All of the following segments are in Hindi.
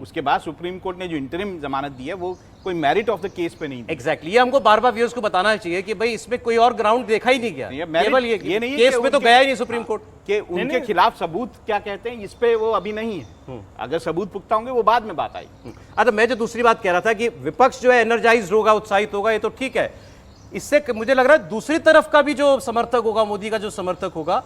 उसके बाद सुप्रीम कोर्ट ने जो इंटरिम जमानत दी है वो कोई मेरिट ऑफ द केस पे नहीं। एग्जैक्टली ये हमको बार बार व्यूअर्स को बताना चाहिए कि भाई इसमें कोई और ग्राउंड देखा ही नहीं गया, केवल ये नहीं केस में तो गया ही नहीं सुप्रीम कोर्ट के उनके खिलाफ सबूत क्या कहते हैं इस पे वो अभी नहीं है। अगर सबूत पुख्ता होंगे वो बाद में बात आई। अच्छा, मैं जो दूसरी बात कह रहा था कि विपक्ष जो है एनर्जाइज होगा, उत्साहित होगा, ये तो ठीक है। इससे मुझे लग रहा है दूसरी तरफ का भी जो समर्थक होगा, मोदी का जो समर्थक होगा,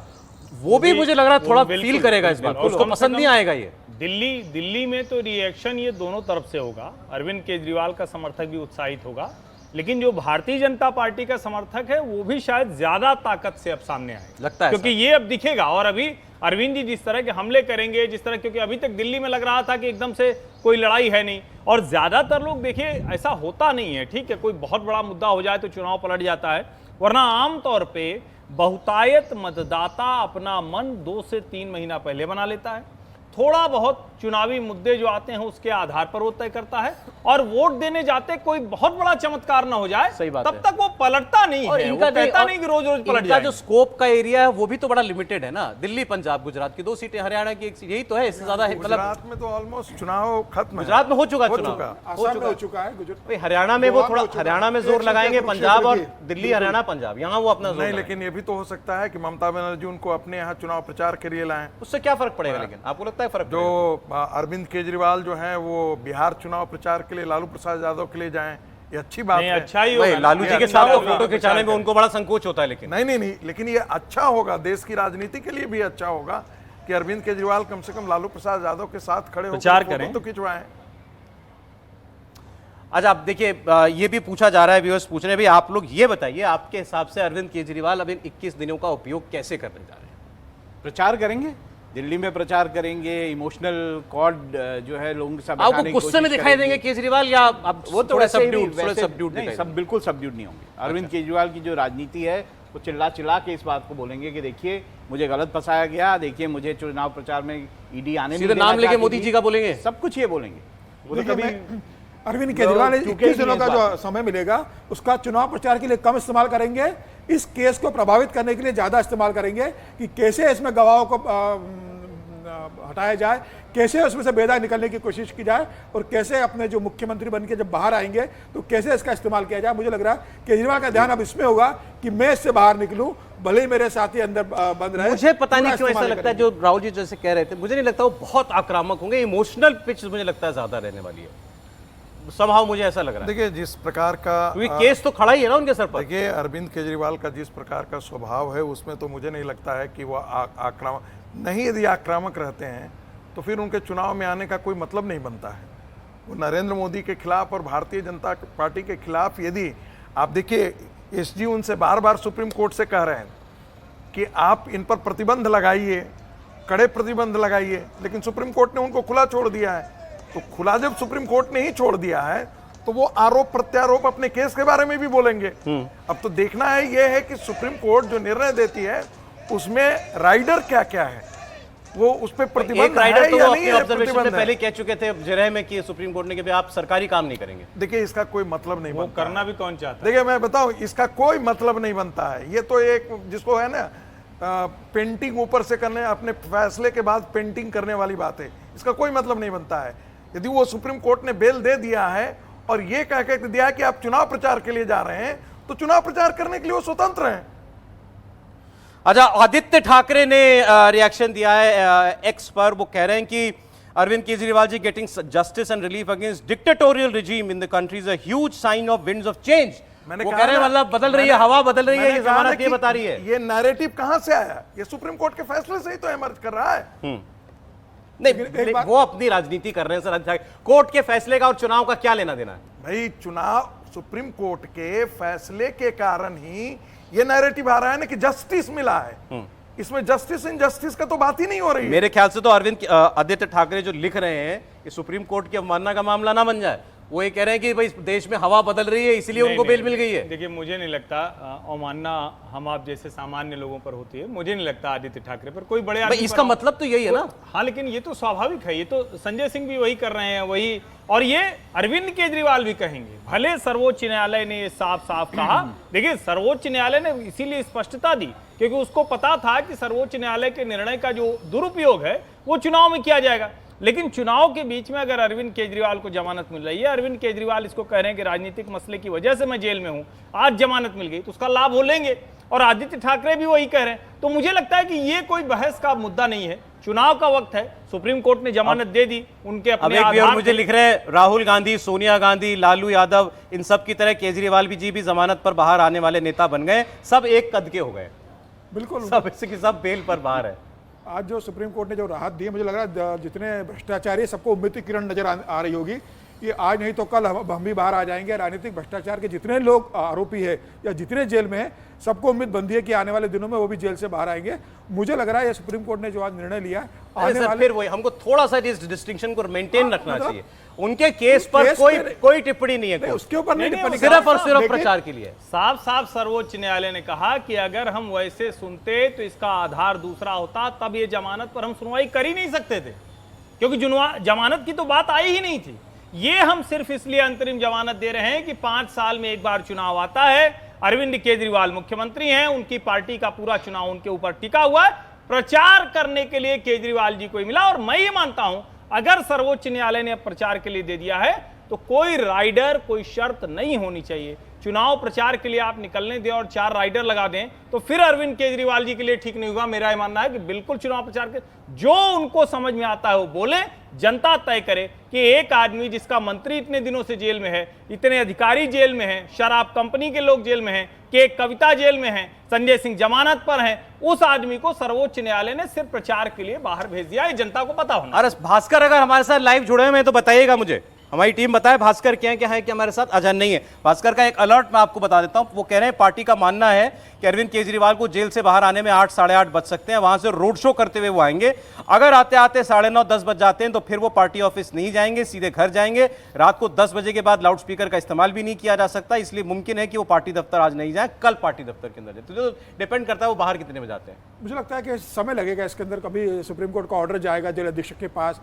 वो भी मुझे लग रहा है थोड़ा फील करेगा इस बात को, उसको पसंद नहीं आएगा ये। दिल्ली में तो रिएक्शन ये दोनों तरफ से होगा। अरविंद केजरीवाल का समर्थक भी उत्साहित होगा, लेकिन जो भारतीय जनता पार्टी का समर्थक है वो भी शायद ज्यादा ताकत से अब सामने आए लगता है, क्योंकि ये अब दिखेगा। और अभी अरविंद जी जिस तरह के हमले करेंगे, जिस तरह, क्योंकि अभी तक दिल्ली में लग रहा था कि एकदम से कोई लड़ाई है नहीं, और ज्यादातर लोग देखिए ऐसा होता नहीं है, ठीक है, कोई बहुत बड़ा मुद्दा हो जाए तो चुनाव पलट जाता है, वरना आमतौर पे बहुतायत मतदाता अपना मन 2 से 3 महीना पहले बना लेता है। थोड़ा बहुत चुनावी मुद्दे जो आते हैं उसके आधार पर वो तय करता है, और वोट देने जाते कोई बहुत बड़ा चमत्कार ना हो जाए, सही बात तब है। तक वो पलटता नहीं और है, इनका वो कहता नहीं कि रोज रोज पलट जाए। जो स्कोप का एरिया है वो भी तो बड़ा लिमिटेड है ना। दिल्ली, पंजाब, गुजरात की 2 सीटें, हरियाणा की 1 सीट, यही तो है, इससे ज्यादा है। मतलब गुजरात में तो ऑलमोस्ट चुनाव खत्म है, गुजरात में हो चुका हो चुनाव, चुका है। भाई हरियाणा में वो थोड़ा, हरियाणा में जोर लगाएंगे, पंजाब और दिल्ली, हरियाणा, पंजाब, यहाँ वो अपना जोर नहीं, लेकिन ये भी तो हो सकता है कि ममता बनर्जी उनको अपने यहाँ चुनाव प्रचार के लिए लाएं। उससे क्या फर्क पड़ेगा? लेकिन आपको लगता है फर्क जो अरविंद केजरीवाल जो है वो बिहार चुनाव प्रचार के लिए लालू प्रसाद यादव के लिए जाएं, ये अच्छी बात है। अच्छा ही होगा। लालू जी के साथ फोटो खिंचाने में उनको बड़ा संकोच होता है, लेकिन नहीं, लेकिन ये अच्छा होगा, देश की राजनीति के लिए भी अच्छा होगा कि अरविंद केजरीवाल कम से कम लालू प्रसाद यादव के साथ खड़े प्रचार होकर करें तो खिंचवाएं। अच्छा, आप देखिए, ये भी पूछा जा रहा है, व्यूअर्स पूछ रहे हैं, भाई आप लोग ये बताइए, आपके हिसाब से अरविंद केजरीवाल अब इन 21 दिनों का उपयोग कैसे करने जा रहे हैं? प्रचार करेंगे, दिल्ली में प्रचार करेंगे, इमोशनल कॉर्ड जो है लोगों के साथ आपको गुस्से में दिखाई देंगे केजरीवाल, या अब वो तो थोड़े वैसे ही सबड्यूड, थोड़े वैसे सबड्यूड नहीं, दिखाई सब बिल्कुल सबड्यूड नहीं होंगे। अरविंद केजरीवाल की जो राजनीति है वो चिल्ला चिल्ला के इस बात को बोलेंगे कि देखिए मुझे गलत फंसाया गया, देखिए मुझे चुनाव प्रचार में ईडी आने नहीं सीधे नाम लेके मोदी जी का बोलेंगे, सब कुछ ये बोलेंगे। वो तो कभी अरविंद केजरीवाल 21 दिनों का जो समय मिलेगा उसका चुनाव प्रचार के लिए कम इस्तेमाल करेंगे, इस केस को प्रभावित करने के लिए ज्यादा इस्तेमाल करेंगे कि कैसे इसमें गवाहों को हटाया जाए, कैसे उसमें से बेदाग निकलने की कोशिश की जाए, और कैसे अपने जो मुख्यमंत्री बनके जब बाहर आएंगे तो कैसे इसका इस्तेमाल किया जाए। मुझे लग रहा है केजरीवाल का ध्यान अब इसमें होगा कि मैं इससे बाहर निकलूं, भले ही मेरे साथी अंदर बंद रहे। मुझे पता नहीं क्यों ऐसा लगता है, जो राहुल जी जैसे कह रहे थे, मुझे नहीं लगता वो बहुत आक्रामक होंगे, इमोशनल पिच मुझे लगता है ज्यादा रहने वाली है, समहाउ मुझे ऐसा लग रहा है। देखिए, जिस प्रकार का केस तो खड़ा ही है ना उनके सर पर। देखिए, अरविंद केजरीवाल का जिस प्रकार का स्वभाव है उसमें तो मुझे नहीं लगता है कि वो आक्रामक नहीं, यदि आक्रामक रहते हैं तो फिर उनके चुनाव में आने का कोई मतलब नहीं बनता है। वो नरेंद्र मोदी के खिलाफ और भारतीय जनता पार्टी के खिलाफ, यदि आप देखिए, एसजी उनसे बार बार सुप्रीम कोर्ट से कह रहे हैं कि आप इन पर प्रतिबंध लगाइए, कड़े प्रतिबंध लगाइए, लेकिन सुप्रीम कोर्ट ने उनको खुला छोड़ दिया है। तो खुला जब सुप्रीम कोर्ट ने ही छोड़ दिया है तो वो आरोप प्रत्यारोप अपने केस के बारे में भी बोलेंगे। अब तो देखना है ये है कि सुप्रीम कोर्ट जो निर्णय देती है उसमें राइडर क्या क्या है, वो उस पर प्रतिबंध राइडर तो है या वो नहीं अपने है, ऑब्जर्वेशन में प्रतिबंध पहले है। कह चुके थे जरह में कि सुप्रीम कोर्ट ने कि आप सरकारी काम नहीं करेंगे। देखिए, इसका कोई मतलब नहीं वो बनता करना है। भी कौन चाहता है? देखिए, मैं बताऊं, इसका कोई मतलब नहीं बनता है। ये तो एक जिसको है ना पेंटिंग ऊपर से करने, अपने फैसले के बाद पेंटिंग करने वाली बात है, इसका कोई मतलब नहीं बनता है। यदि वो सुप्रीम कोर्ट ने बेल दे दिया है और ये कह के दिया है कि आप चुनाव प्रचार के लिए जा रहे हैं, तो चुनाव प्रचार करने के लिए वो स्वतंत्र हैं। अच्छा, आदित्य ठाकरे ने रिएक्शन दिया है एक्स पर, वो कह रहे हैं कि Arvind Kejriwal ji getting justice and relief against dictatorial regime in the country is a huge sign of winds of change. वो कह रहे हैं मतलब बदल रही है, हवा बदल रही है, ये जमानत ये बता रही है। ये नैरेटिव कहां से आया? ये सुप्रीम कोर्ट के फैसले से ही तो इमर्ज कर रहा है। नहीं, वो अपनी राजनीति कर रहे हैं सर। कोर्ट के फैसले का और चुनाव का क्या लेना देना है? भाई, चुनाव सुप्रीम कोर्ट के फैसले के कारण ही ये नैरेटिव आ रहा है ना कि जस्टिस मिला है। इसमें जस्टिस इनजस्टिस का तो बात ही नहीं हो रही है। मेरे ख्याल से तो अरविंद आदित्य ठाकरे जो लिख रहे हैं कि सुप्रीम कोर्ट की अवमानना का मामला ना बन जाए, वो ये कह रहे हैं कि भाई देश में हवा बदल रही है इसलिए उनको बेल मिल गई है। देखिए, मुझे नहीं लगता अवमानना हम आप जैसे सामान्य लोगों पर होती है। मुझे नहीं लगता आदित्य ठाकरे पर कोई बड़े आदमी इसका पर मतलब तो यही है ना। हाँ, लेकिन ये तो स्वाभाविक है, ये तो संजय सिंह भी वही कर रहे हैं, वही, और ये अरविंद केजरीवाल भी कहेंगे। भले सर्वोच्च न्यायालय ने ये साफ साफ कहा। देखिए, सर्वोच्च न्यायालय ने इसीलिए स्पष्टता दी क्योंकि उसको पता था कि सर्वोच्च न्यायालय के निर्णय का जो दुरुपयोग है वो चुनाव में किया जाएगा। लेकिन चुनाव के बीच में अगर अरविंद केजरीवाल को जमानत मिल रही है, अरविंद केजरीवाल इसको कह रहे हैं कि राजनीतिक मसले की वजह से मैं जेल में हूं, आज जमानत मिल गई तो उसका लाभ हो लेंगे, और आदित्य ठाकरे भी वही कह रहे हैं। तो मुझे लगता है कि ये कोई बहस का मुद्दा नहीं है, चुनाव का वक्त है, सुप्रीम कोर्ट ने जमानत दे दी उनके अपने अब एक आधार मुझे लिख रहे हैं राहुल गांधी, सोनिया गांधी, लालू यादव, इन सब की तरह केजरीवाल जी भी जमानत पर बाहर आने वाले नेता बन गए, सब एक कद के हो गए, बिल्कुल सब इससे कि सब बेल पर बाहर है। आज जो सुप्रीम कोर्ट ने जो राहत दी है, मुझे लग रहा है जितने भ्रष्टाचारी सबको उम्मीद की किरण नजर आ रही होगी। ये आज नहीं तो कल हम भी बाहर आ जाएंगे। राजनीतिक भ्रष्टाचार के जितने लोग आरोपी है या जितने जेल में है, सबको उम्मीद बंधी है कि आने वाले दिनों में वो भी जेल से बाहर आएंगे। मुझे लग रहा है ये सुप्रीम कोर्ट ने जो आज निर्णय लिया आने वाले, फिर वही हमको थोड़ा सा इस डिस्टिंक्शन को मेंटेन रखना चाहिए। उनके केस पर कोई टिप्पणी नहीं है, उसके ऊपर नहीं टिप्पणी, सिर्फ और सिर्फ प्रचार के लिए। साफ साफ सर्वोच्च न्यायालय ने कहा कि अगर हम वैसे सुनते तो इसका आधार दूसरा होता, तब ये जमानत पर हम सुनवाई कर ही नहीं सकते थे, क्योंकि जमानत की तो बात आई ही नहीं थी। ये हम सिर्फ इसलिए अंतरिम जमानत दे रहे हैं कि 5 साल में एक बार चुनाव आता है, अरविंद केजरीवाल मुख्यमंत्री हैं, उनकी पार्टी का पूरा चुनाव उनके ऊपर टिका हुआ है, प्रचार करने के लिए केजरीवाल जी को ही मिला। और मैं ये मानता हूं अगर सर्वोच्च न्यायालय ने प्रचार के लिए दे दिया है तो कोई राइडर, कोई शर्त नहीं होनी चाहिए। चुनाव प्रचार के लिए आप निकलने दें और 4 राइडर लगा दें तो फिर अरविंद केजरीवाल जी के लिए ठीक नहीं होगा। मेरा यह मानना है कि बिल्कुल चुनाव प्रचार के जो उनको समझ में आता है वो बोले, जनता तय करे कि एक आदमी जिसका मंत्री इतने दिनों से जेल में है, इतने अधिकारी जेल में हैं, शराब कंपनी के लोग जेल में हैं, कि कविता जेल में है, संजय सिंह जमानत पर हैं, उस आदमी को सर्वोच्च न्यायालय ने सिर्फ प्रचार के लिए बाहर भेज दिया। ये जनता को पता होना। अरे भास्कर अगर हमारे साथ लाइव जुड़े हुए हैं तो बताइएगा मुझे, हमारी टीम बताए भास्कर क्या है कि हमारे साथ अजय नहीं है। भास्कर का एक अलर्ट मैं आपको बता देता हूं, वो कह रहे हैं पार्टी का मानना है कि अरविंद केजरीवाल को जेल से बाहर आने में 8 साढ़े 8 बज सकते हैं, वहां से रोड शो करते हुए वो आएंगे। अगर आते आते 9:30 10 बज जाते हैं तो फिर वो पार्टी ऑफिस नहीं जाएंगे, सीधे घर जाएंगे। रात को 10 बजे के बाद लाउडस्पीकर का इस्तेमाल भी नहीं किया जा सकता, इसलिए मुमकिन है कि वो पार्टी दफ्तर आज नहीं जाए, कल पार्टी दफ्तर के अंदर जाए। तो डिपेंड करता है वो बाहर कितने बजे आते हैं। मुझे लगता है कि समय लगेगा इसके अंदर, कभी सुप्रीम कोर्ट का ऑर्डर जाएगा जेल अधीक्षक के पास,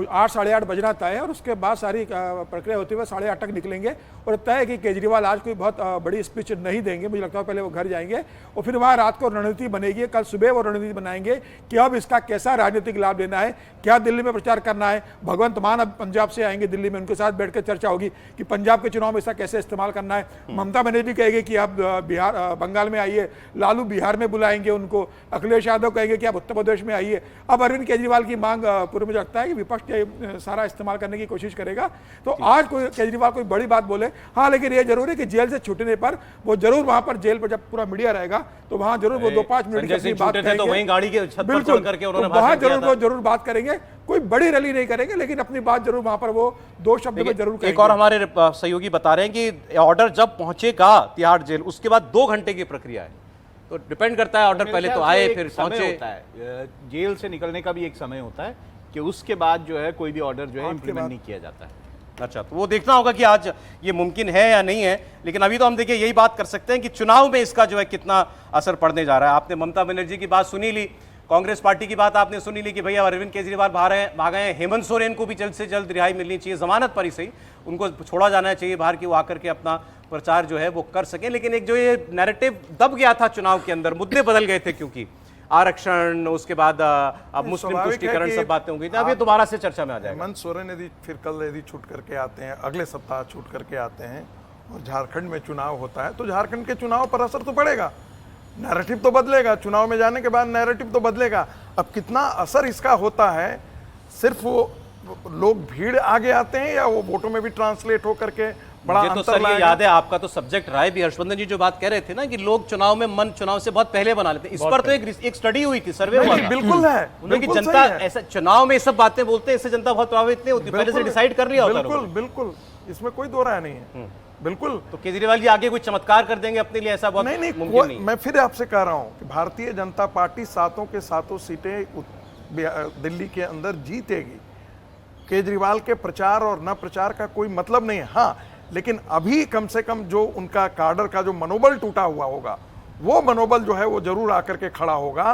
8 साढ़े 8 बजना तय है और उसके बाद सारी प्रक्रिया होते हुए 8:30 तक निकलेंगे। और तय है कि केजरीवाल आज कोई बहुत बड़ी स्पीच नहीं देंगे, मुझे लगता है पहले वो घर जाएंगे और फिर वहाँ रात को रणनीति बनेगी। कल सुबह वो रणनीति बनाएंगे कि अब इसका कैसा राजनीतिक लाभ लेना है, क्या दिल्ली में प्रचार करना है। भगवंत मान अब पंजाब से आएंगे दिल्ली में, उनके साथ बैठकर चर्चा होगी कि पंजाब के चुनाव में इसका कैसे इस्तेमाल करना है। ममता बनर्जी कहेगी कि आप बंगाल में आइए, लालू बिहार में बुलाएंगे उनको, अखिलेश यादव कहेंगे कि आप उत्तर प्रदेश में आइए। अब अरविंद केजरीवाल की मांग पूर्व मुझे लगता है कि विपक्ष सारा इस्तेमाल करने की कोशिश करेगा। तो आज कोई केजरीवाल कोई बड़ी बात बोले, हाँ, लेकिन ये जरूर है कि जेल से छूटने पर वो जरूर वहां पर जेल पर जब पूरा मीडिया रहेगा तो वहां जरूर वो 2-5 मिनट की अपनी बात करेंगे। तो वहीं गाड़ी के छत पर चढ़ करके उन्होंने वहां जरूर बात करेंगे। कोई बड़ी रैली नहीं करेंगे, लेकिन अपनी बात जरूर वहां पर वो 2 शब्द में जरूर करेंगे। एक और हमारे सहयोगी बता रहे हैं कि ऑर्डर जब पहुंचेगा तिहाड़ जेल, उसके बाद 2 घंटे की प्रक्रिया है। तो डिपेंड करता है, ऑर्डर पहले तो आए फिर पहुंचे। होता है जेल से निकलने का भी एक समय होता है कि उसके बाद जो है कोई भी ऑर्डर जो है इंप्लीमेंट नहीं किया जाता है। अच्छा, तो वो देखना होगा कि आज ये मुमकिन है या नहीं है। लेकिन अभी तो हम देखिए यही बात कर सकते हैं कि चुनाव में इसका जो है कितना असर पड़ने जा रहा है। आपने ममता बनर्जी की बात सुनी ली, कांग्रेस पार्टी की बात आपने सुनी ली कि भैया अरविंद केजरीवाल भागे हैं, हेमंत सोरेन को भी जल्द से जल्द रिहाई मिलनी चाहिए, जमानत पर ही सही, उनको छोड़ा जाना चाहिए बाहर कि वो आकर के अपना प्रचार जो है वो कर सकें। लेकिन एक जो ये नैरेटिव दब गया था चुनाव के अंदर, मुद्दे बदल गए थे, क्योंकि आरक्षण, उसके बाद अब मुस्लिम तुष्टीकरण, सब बातें हो गई थी। अब ये दोबारा से चर्चा में आ जाएगा। हेमंत सोरेन यदि फिर कल यदि छूट करके आते हैं, अगले सप्ताह छूट करके आते हैं और झारखंड में चुनाव होता है तो झारखंड के चुनाव पर असर तो पड़ेगा, नैरेटिव तो बदलेगा, चुनाव में जाने के बाद नैरेटिव तो बदलेगा। अब कितना असर इसका होता है, सिर्फ वो लोग भीड़ आगे आते हैं या वो वोटों में भी ट्रांसलेट हो करके बड़ा तो सर ये याद है, आपका तो सब्जेक्ट रहा है भी, हर्षवर्धन जी जो बात कह रहे थे ना कि लोग चुनाव में चुनाव से बहुत पहले बना लेते हैं। इस पर तो एक स्टडी हुई थी, सर्वे हुआ था। बिल्कुल है, उन्होंने कि जनता ऐसा चुनाव में सब बातें बोलते हैं, इससे जनता बहुत प्रभावित नहीं होती, पहले से डिसाइड कर लिया होता। बिल्कुल बिल्कुल, इसमें कोई दो राय नहीं है। बिल्कुल। तो केजरीवाल जी आगे कोई चमत्कार कर देंगे अपने लिए, ऐसा बहुत मुमकिन नहीं। मैं फिर आपसे कह रहा हूं कि भारतीय जनता पार्टी 7 के 7 सीटें दिल्ली के अंदर जीतेगी। केजरीवाल के प्रचार और न प्रचार का कोई मतलब नहीं है। हाँ, लेकिन अभी कम से कम जो उनका काडर का जो मनोबल टूटा हुआ होगा, वो मनोबल जो है वो जरूर आकर के खड़ा होगा।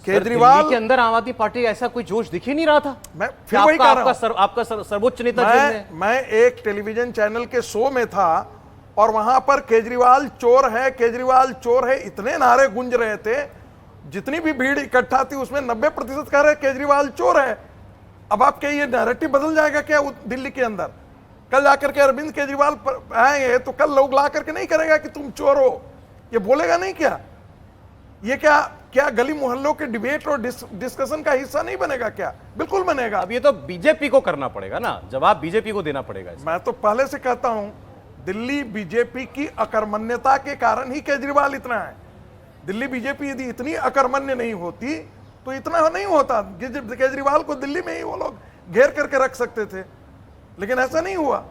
केजरीवाल के अंदर आम आदमी पार्टी ऐसा कोई जोश दिख ही नहीं रहा था। मैं फिर वही कह रहा हूं, आपका सर्वोच्च नेता मैं एक टेलीविजन चैनल के शो में था और वहां पर केजरीवाल चोर है, केजरीवाल चोर है, इतने नारे गूंज रहे थे, जितनी भी भीड़ इकट्ठा थी उसमें 90% कह रहे केजरीवाल चोर है। अब आपके ये नैरेटिव बदल जाएगा क्या दिल्ली के अंदर? कल जाकर के अरविंद केजरीवाल आएंगे तो कल लोग ला करके नहीं करेगा कि तुम चोर हो, ये बोलेगा नहीं क्या? ये क्या गली मोहल्लों के डिबेट और डिस्कशन का हिस्सा नहीं बनेगा क्या? बिल्कुल बनेगा। अब ये तो बीजेपी को करना पड़ेगा ना, जवाब बीजेपी को देना पड़ेगा। मैं तो पहले से कहता हूं, दिल्ली बीजेपी की अकर्मण्यता के कारण ही केजरीवाल इतना है। दिल्ली बीजेपी यदि इतनी अकर्मण्य नहीं होती तो इतना नहीं होता। केजरीवाल को दिल्ली में ही वो लोग घेर करके रख सकते थे, लेकिन ऐसा नहीं हुआ।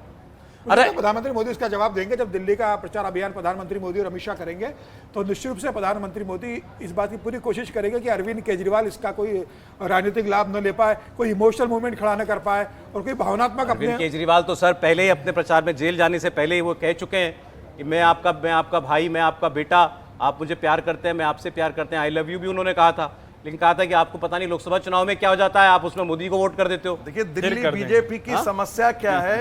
अरे प्रधानमंत्री मोदी इसका जवाब देंगे जब दिल्ली का प्रचार अभियान प्रधानमंत्री मोदी और अमित शाह करेंगे, तो निश्चित रूप से प्रधानमंत्री मोदी इस बात की पूरी कोशिश करेंगे कि अरविंद केजरीवाल इसका कोई राजनीतिक लाभ न ले पाए, कोई इमोशनल मूवमेंट खड़ा न कर पाए और कोई भावनात्मक अरविंद केजरीवाल तो सर पहले ही अपने प्रचार में जेल जाने से पहले ही वो कह चुके हैं कि मैं आपका भाई, मैं आपका बेटा, आप मुझे प्यार करते हैं, मैं आपसे प्यार करते हैं, आई लव यू भी उन्होंने कहा था। लेकिन कहा था कि आपको पता नहीं लोकसभा चुनाव में क्या हो जाता है, आप उसमें मोदी को वोट कर देते हो। देखिए दिल्ली बीजेपी की समस्या क्या है,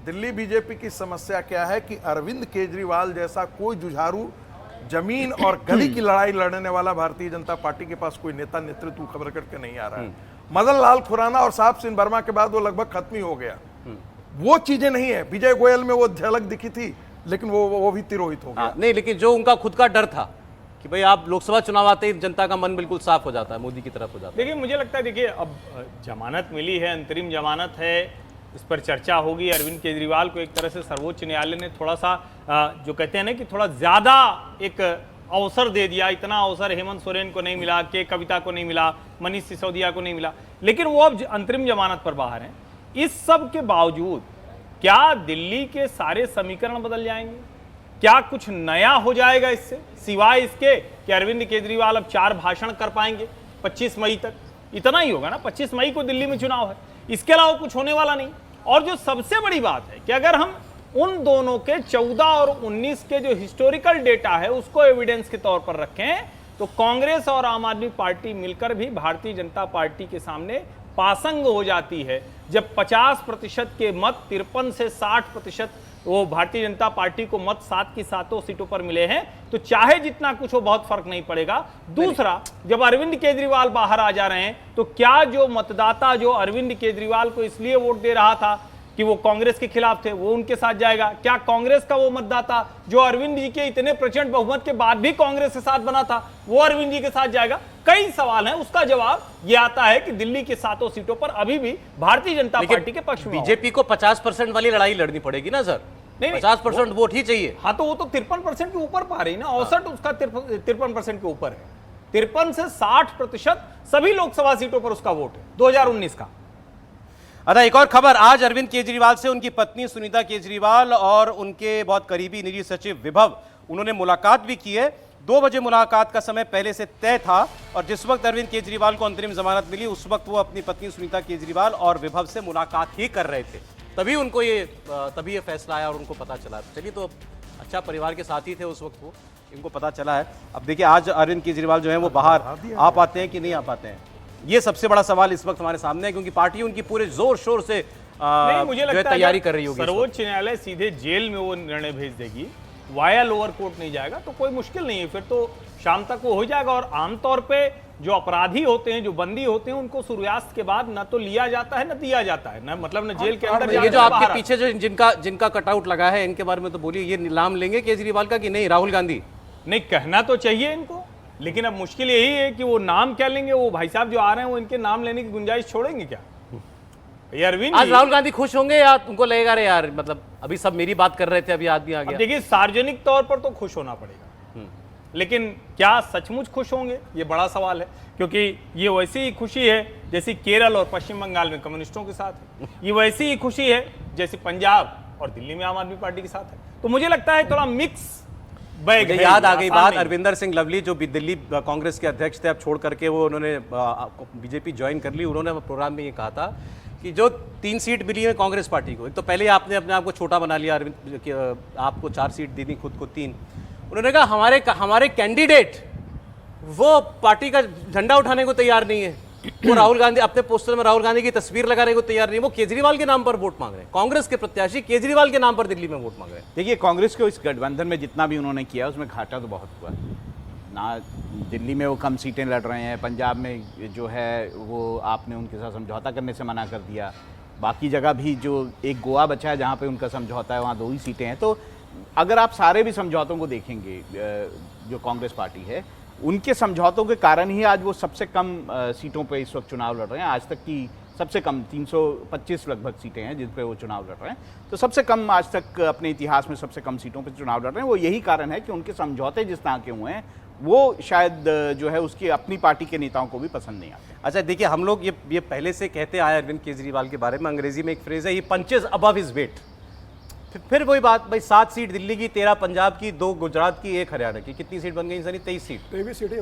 दिल्ली बीजेपी की समस्या क्या है कि अरविंद केजरीवाल जैसा कोई जुझारू जमीन और गली की लड़ाई लड़ने वाला भारतीय जनता पार्टी के पास कोई नेता नेतृत्व खबर करके नहीं आ रहा है। मदन लाल खुराना और साहब सिंह वर्मा के बाद वो लगभग खत्म ही हो गया। वो चीजें नहीं है। विजय गोयल में वो झलक दिखी थी, लेकिन वो भी तिरोहित हो गया। नहीं, लेकिन जो उनका खुद का डर था कि भाई आप लोकसभा चुनाव आते ही जनता का मन बिल्कुल साफ हो जाता है, मोदी की तरफ हो जाता है। देखिए मुझे लगता है, देखिए अब जमानत मिली है, अंतरिम जमानत है, इस पर चर्चा होगी। अरविंद केजरीवाल को एक तरह से सर्वोच्च न्यायालय ने थोड़ा सा जो कहते हैं ना कि थोड़ा ज्यादा एक अवसर दे दिया। इतना अवसर हेमंत सोरेन को नहीं मिला, के कविता को नहीं मिला, मनीष सिसोदिया को नहीं मिला, लेकिन वो अब अंतरिम जमानत पर बाहर हैं। इस सब के बावजूद क्या दिल्ली के सारे समीकरण बदल जाएंगे? क्या कुछ नया हो जाएगा इससे, सिवाय इसके कि अरविंद केजरीवाल अब 4 भाषण कर पाएंगे 25 मई तक? इतना ही होगा ना, 25 मई को दिल्ली में चुनाव है, इसके अलावा कुछ होने वाला नहीं। और जो सबसे बड़ी बात है कि अगर हम उन दोनों के 14 और 19 के जो हिस्टोरिकल डेटा है उसको एविडेंस के तौर पर रखें, तो कांग्रेस और आम आदमी पार्टी मिलकर भी भारतीय जनता पार्टी के सामने पासंग हो जाती है। जब 50% के मत 53 से 60% वो भारतीय जनता पार्टी को मत 7 की 7 सीटों पर मिले हैं, तो चाहे जितना कुछ हो बहुत फर्क नहीं पड़ेगा। दूसरा, जब अरविंद केजरीवाल बाहर आ जा रहे हैं, तो क्या जो मतदाता जो अरविंद केजरीवाल को इसलिए वोट दे रहा था कि वो कांग्रेस के खिलाफ थे, वो उनके साथ जाएगा? क्या कांग्रेस का वो मतदाता जो अरविंद जी के इतने प्रचंड बहुमत के बाद भी कांग्रेस के साथ बना था, वो अरविंद जी के साथ जाएगा? कई सवाल हैं। उसका जवाब ये आता है कि दिल्ली की 7 सीटों पर अभी भी भारतीय जनता पार्टी के पक्ष में बीजेपी को 50% वाली लड़ाई लड़नी पड़ेगी ना सर। नहीं, 50% वोट ही चाहिए। हाँ, तो वो तो 53% के ऊपर पा रही ना, औसत उसका 53% के ऊपर है। 53 से 60% सभी लोकसभा सीटों पर उसका वोट है 2019 का। अच्छा, एक और खबर, आज अरविंद केजरीवाल से उनकी पत्नी सुनीता केजरीवाल और उनके बहुत करीबी निजी सचिव विभव, उन्होंने मुलाकात भी की है। 2 बजे मुलाकात का समय पहले से तय था और जिस वक्त अरविंद केजरीवाल को अंतरिम जमानत मिली उस वक्त वो अपनी पत्नी सुनीता केजरीवाल और विभव से मुलाकात ही कर रहे थे। तभी ये फैसला आया और उनको पता चला। चलिए, तो अच्छा परिवार के साथ ही थे उस वक्त, वो इनको पता चला है। अब देखिए आज अरविंद केजरीवाल जो है वो बाहर आ पाते हैं कि नहीं आ पाते हैं, ये सबसे बड़ा सवाल इस वक्त हमारे सामने है, क्योंकि पार्टी उनकी पूरे जोर शोर से मुझे लगता है तैयारी कर रही होगी। सर्वोच्च न्यायालय सीधे जेल में वो निर्णय भेज देगी, वाया लोअर कोर्ट नहीं जाएगा, तो कोई मुश्किल नहीं है, फिर तो शाम तक वो हो जाएगा। और आमतौर पे जो अपराधी होते हैं, जो बंदी होते हैं, उनको सूर्यास्त के बाद न तो लिया जाता है न दिया जाता है, न मतलब न जेल के अंदर। ये जो आपके पीछे जो जिनका कटआउट लगा है, इनके बारे में तो बोलिए, ये नाम लेंगे केजरीवाल का कि नहीं? राहुल गांधी? नहीं, कहना तो चाहिए इनको, लेकिन अब मुश्किल यही है कि वो नाम क्या लेंगे। वो भाई साहब जो आ रहे हैं वो इनके नाम लेने की गुंजाइश छोड़ेंगे क्या? अरविंद आज राहुल गांधी खुश होंगे या उनको लगेगा रे यार, मतलब अभी सब मेरी बात कर रहे थे, अभी आदमी आ गया? देखिए, सार्वजनिक तौर पर तो खुश होना पड़ेगा, लेकिन क्या सचमुच खुश होंगे, ये बड़ा सवाल है। क्योंकि ये वैसी ही खुशी है जैसी केरल और पश्चिम बंगाल में कम्युनिस्टों के साथ है, ये वैसी ही खुशी है जैसी पंजाब और दिल्ली में आम आदमी पार्टी के साथ है। तो मुझे लगता है थोड़ा मिक्स बैग है। याद आ गई बात, अरविंदर सिंह लवली जो दिल्ली कांग्रेस के अध्यक्ष थे, अब छोड़ करके वो उन्होंने बीजेपी ज्वाइन कर ली। उन्होंने प्रोग्राम में ये कहा था कि जो 3 सीट मिली है कांग्रेस पार्टी को, एक तो पहले आपने अपने आप को छोटा बना लिया, अरविंद आपको 4 सीट दी थी, खुद को 3। उन्होंने कहा हमारे कैंडिडेट वो पार्टी का झंडा उठाने को तैयार नहीं है, वो राहुल गांधी अपने पोस्टर में राहुल गांधी की तस्वीर लगाने को तैयार नहीं, वो केजरीवाल के नाम पर वोट मांग रहे हैं। कांग्रेस के प्रत्याशी केजरीवाल के नाम पर दिल्ली में वोट मांग रहे हैं। देखिए, कांग्रेस को इस गठबंधन में जितना भी उन्होंने किया उसमें घाटा तो बहुत हुआ। ना दिल्ली में वो कम सीटें लड़ रहे हैं, पंजाब में जो है वो आपने उनके साथ समझौता करने से मना कर दिया, बाकी जगह भी जो एक गोवा बचा है जहाँ पे उनका समझौता है वहाँ 2 ही सीटें हैं। तो अगर आप सारे भी समझौतों को देखेंगे जो कांग्रेस पार्टी है, उनके समझौतों के कारण ही आज वो सबसे कम सीटों पे इस वक्त चुनाव लड़ रहे हैं। आज तक की सबसे कम 325 लगभग सीटें हैं जिन पे वो चुनाव लड़ रहे हैं। तो सबसे कम आज तक अपने इतिहास में सबसे कम सीटों पे चुनाव लड़ रहे हैं। वो यही कारण है कि उनके समझौते जिस तरह के हुए हैं वो शायद जो है उसकी अपनी पार्टी के नेताओं को भी पसंद नहीं आते। अच्छा देखिए, हम लोग ये पहले से कहते आए अरविंद केजरीवाल के बारे में, अंग्रेजी में एक फ्रेज है, ये पंचेस अबव हिज वेट। फिर वही बात भाई, 7 सीट दिल्ली की, 13 पंजाब की, 2 गुजरात की, 1 हरियाणा की, कितनी सीट बन गई सनी? 23 सीट।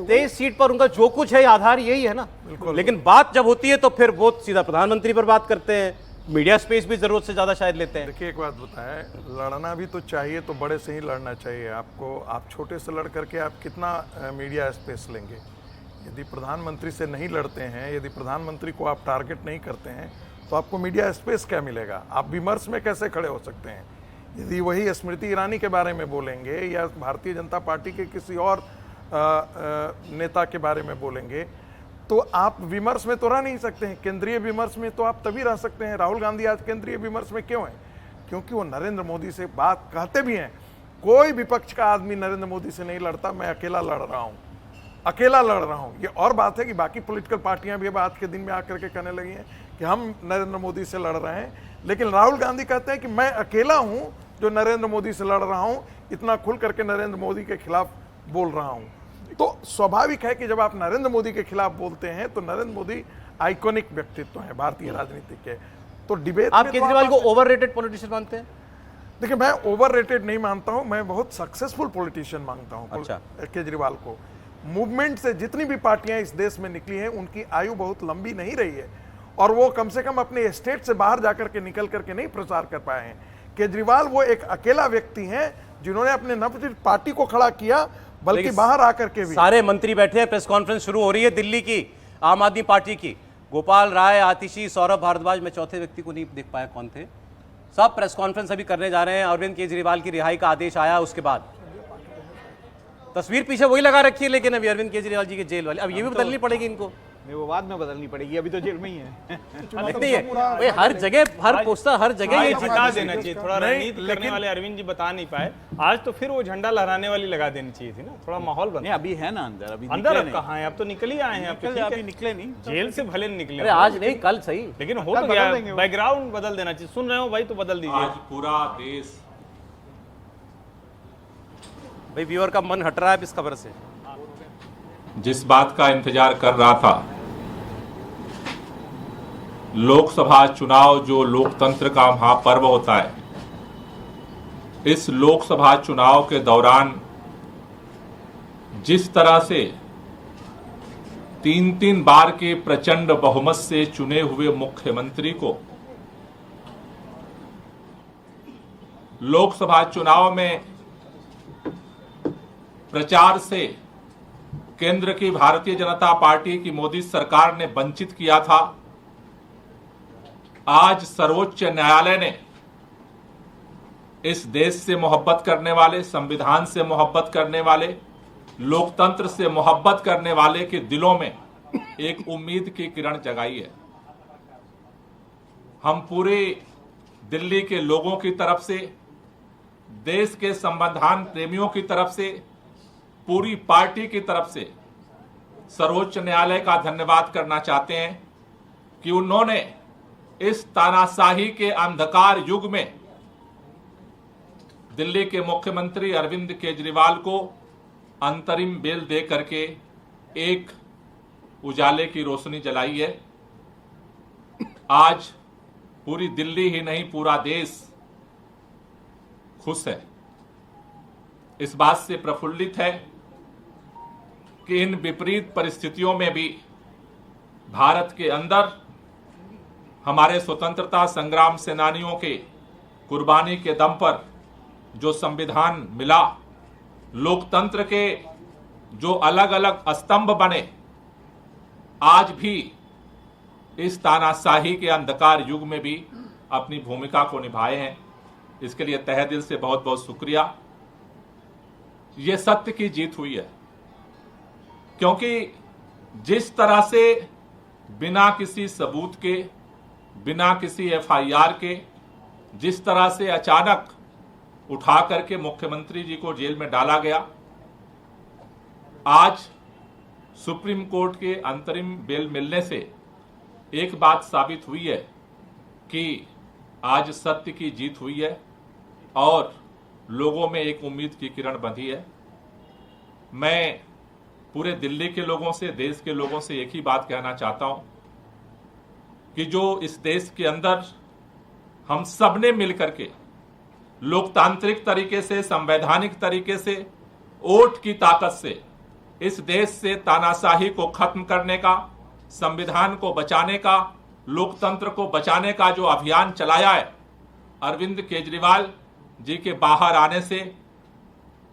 23 सीट पर उनका जो कुछ है आधार यही है ना। लेकिन बात जब होती है तो फिर वो सीधा प्रधानमंत्री पर बात करते हैं, मीडिया स्पेस भी जरूरत से ज्यादा शायद लेते हैं। देखिए एक बात बताएं, लड़ना भी तो चाहिए तो बड़े से ही लड़ना चाहिए आपको। आप छोटे से लड़ करके आप कितना मीडिया स्पेस लेंगे? यदि प्रधानमंत्री से नहीं लड़ते हैं, यदि प्रधानमंत्री को आप टारगेट नहीं करते हैं तो आपको मीडिया स्पेस क्या मिलेगा? आप विमर्श में कैसे खड़े हो सकते हैं? यदि वही स्मृति ईरानी के बारे में बोलेंगे या भारतीय जनता पार्टी के किसी और नेता के बारे में बोलेंगे तो आप विमर्श में तो रह नहीं सकते हैं। केंद्रीय विमर्श में तो आप तभी रह सकते हैं। राहुल गांधी आज केंद्रीय विमर्श में क्यों हैं? क्योंकि वो नरेंद्र मोदी से बात कहते भी हैं। कोई विपक्ष का आदमी नरेंद्र मोदी से नहीं लड़ता, मैं अकेला लड़ रहा हूँ, अकेला लड़ रहा हूँ। ये और बात है कि बाकी पॉलिटिकल पार्टियां भी अब आज के दिन में आकर के कहने लगी हैं कि हम नरेंद्र मोदी से लड़ रहे हैं, लेकिन राहुल गांधी कहते हैं कि मैं अकेला हूं जो नरेंद्र मोदी से लड़ रहा हूं, इतना खुल करके नरेंद्र मोदी के खिलाफ बोल रहा हूं। तो स्वाभाविक है कि जब आप नरेंद्र मोदी के खिलाफ बोलते हैं तो नरेंद्र मोदी आइकॉनिक व्यक्तित्व है भारतीय राजनीति के। तो डिबेट आप केजरीवाल को ओवररेटेड पॉलिटिशियन मानते हैं? देखिए, मैं ओवररेटेड नहीं मानता हूं, मैं बहुत सक्सेसफुल पॉलिटिशियन मानता हूं। अच्छा। केजरीवाल को मूवमेंट से जितनी भी पार्टियां इस देश में निकली हैं उनकी आयु बहुत लंबी नहीं रही है और वो कम से कम अपने स्टेट से बाहर जाकर के निकल करके नहीं प्रचार कर पाए हैं। केजरीवाल वो एक अकेला व्यक्ति हैं जिन्होंने अपने नवगठित पार्टी को खड़ा किया, बल्कि बाहर आकर के भी। सारे मंत्री बैठे हैं, प्रेस कॉन्फ्रेंस शुरू हो रही है दिल्ली की आम आदमी पार्टी की। गोपाल राय, आतिशी, सौरभ भारद्वाज, मैं चौथे व्यक्ति को नहीं देख पाया कौन थे, सब प्रेस कॉन्फ्रेंस अभी करने जा रहे हैं। अरविंद केजरीवाल की रिहाई का आदेश आया उसके बाद तस्वीर पीछे वही लगा रखी है, लेकिन अभी अरविंद केजरीवाल जी के जेल वाले, अब ये भी बदलनी पड़ेगी इनको। नहीं, वो बाद में बदलनी पड़ेगी, अभी तो जेल में ही है। नहीं है हर जगह, हर पोस्टर, हर जगह ये जिता देना चाहिए। थोड़ा रणनीति करने वाले अरविंद जी बता नहीं पाए आज, तो फिर वो झंडा लहराने वाली लगा देनी चाहिए थी ना, थोड़ा माहौल बना। नहीं, अभी है ना अंदर, अभी अंदर अब कहाँ है? अब तो निकल ही आए हैं, अभी निकले नहीं, जेल से भले निकले। अरे आज नहीं कल सही, लेकिन हो तो गया, बैकग्राउंड बदल देना चाहिए। सुन रहे हो भाई तो बदल दीजिए। आज पूरा देश भाई व्यूअर का मन हट रहा है इस खबर से। जिस बात का इंतजार कर रहा था, लोकसभा चुनाव जो लोकतंत्र का महापर्व होता है, इस लोकसभा चुनाव के दौरान जिस तरह से 3-3 बार के प्रचंड बहुमत से चुने हुए मुख्यमंत्री को लोकसभा चुनाव में प्रचार से केंद्र की भारतीय जनता पार्टी की मोदी सरकार ने वंचित किया था, आज सर्वोच्च न्यायालय ने इस देश से मोहब्बत करने वाले, संविधान से मोहब्बत करने वाले, लोकतंत्र से मोहब्बत करने वाले के दिलों में एक उम्मीद की किरण जगाई है। हम पूरे दिल्ली के लोगों की तरफ से, देश के संविधान प्रेमियों की तरफ से, पूरी पार्टी की तरफ से सर्वोच्च न्यायालय का धन्यवाद करना चाहते हैं कि उन्होंने इस तानाशाही के अंधकार युग में दिल्ली के मुख्यमंत्री अरविंद केजरीवाल को अंतरिम बेल दे करके एक उजाले की रोशनी जलाई है। आज पूरी दिल्ली ही नहीं, पूरा देश खुश है, इस बात से प्रफुल्लित है कि इन विपरीत परिस्थितियों में भी भारत के अंदर हमारे स्वतंत्रता संग्राम सेनानियों के कुर्बानी के दम पर जो संविधान मिला, लोकतंत्र के जो अलग अलग स्तंभ बने, आज भी इस तानाशाही के अंधकार युग में भी अपनी भूमिका को निभाए हैं। इसके लिए तहे दिल से बहुत बहुत शुक्रिया। ये सत्य की जीत हुई है। क्योंकि जिस तरह से बिना किसी सबूत के, बिना किसी एफआईआर के, जिस तरह से अचानक उठा करके मुख्यमंत्री जी को जेल में डाला गया, आज सुप्रीम कोर्ट के अंतरिम बेल मिलने से एक बात साबित हुई है कि आज सत्य की जीत हुई है और लोगों में एक उम्मीद की किरण बंधी है। मैं पूरे दिल्ली के लोगों से, देश के लोगों से एक ही बात कहना चाहता हूं कि जो इस देश के अंदर हम सब ने मिलकर के लोकतांत्रिक तरीके से, संवैधानिक तरीके से, वोट की ताकत से इस देश से तानाशाही को खत्म करने का, संविधान को बचाने का, लोकतंत्र को बचाने का जो अभियान चलाया है, अरविंद केजरीवाल जी के बाहर आने से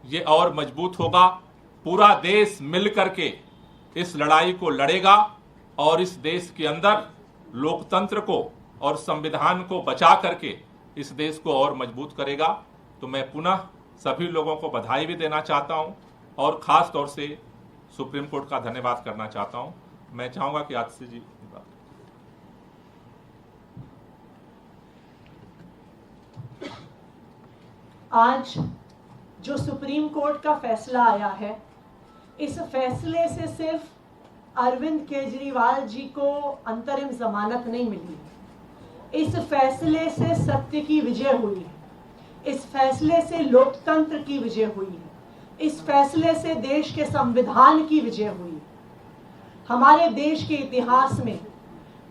ये और मजबूत होगा। पूरा देश मिलकर के इस लड़ाई को लड़ेगा और इस देश के अंदर लोकतंत्र को और संविधान को बचा करके इस देश को और मजबूत करेगा। तो मैं पुनः सभी लोगों को बधाई भी देना चाहता हूं और खास तौर से सुप्रीम कोर्ट का धन्यवाद करना चाहता हूं। मैं चाहूंगा कि आतिशी जी आज जो सुप्रीम कोर्ट का फैसला आया है, इस फैसले से सिर्फ अरविंद केजरीवाल जी को अंतरिम जमानत नहीं मिली, इस फैसले से सत्य की विजय हुई है, इस फैसले से लोकतंत्र की विजय हुई है, इस फैसले से देश के संविधान की विजय हुई है। हमारे देश के इतिहास में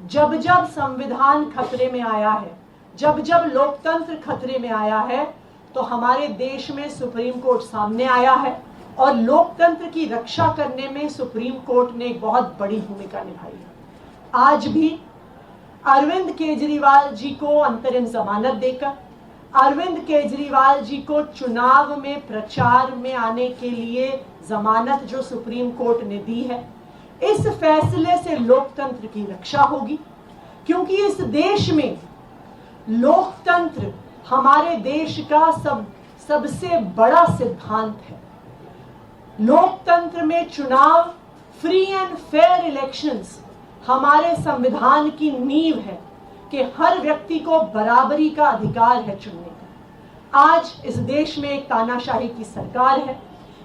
जब जब संविधान खतरे में आया है, जब जब लोकतंत्र खतरे में आया है, तो हमारे देश में सुप्रीम कोर्ट सामने आया है और लोकतंत्र की रक्षा करने में सुप्रीम कोर्ट ने एक बहुत बड़ी भूमिका निभाई है। आज भी अरविंद केजरीवाल जी को अंतरिम जमानत देकर, अरविंद केजरीवाल जी को चुनाव में प्रचार में आने के लिए जमानत जो सुप्रीम कोर्ट ने दी है, इस फैसले से लोकतंत्र की रक्षा होगी, क्योंकि इस देश में लोकतंत्र हमारे देश का सबसे बड़ा सिद्धांत है। लोकतंत्र में चुनाव, फ्री एंड फेयर इलेक्शंस हमारे संविधान की नींव है कि हर व्यक्ति को बराबरी का अधिकार है चुनने का। आज इस देश में एक तानाशाही की सरकार है,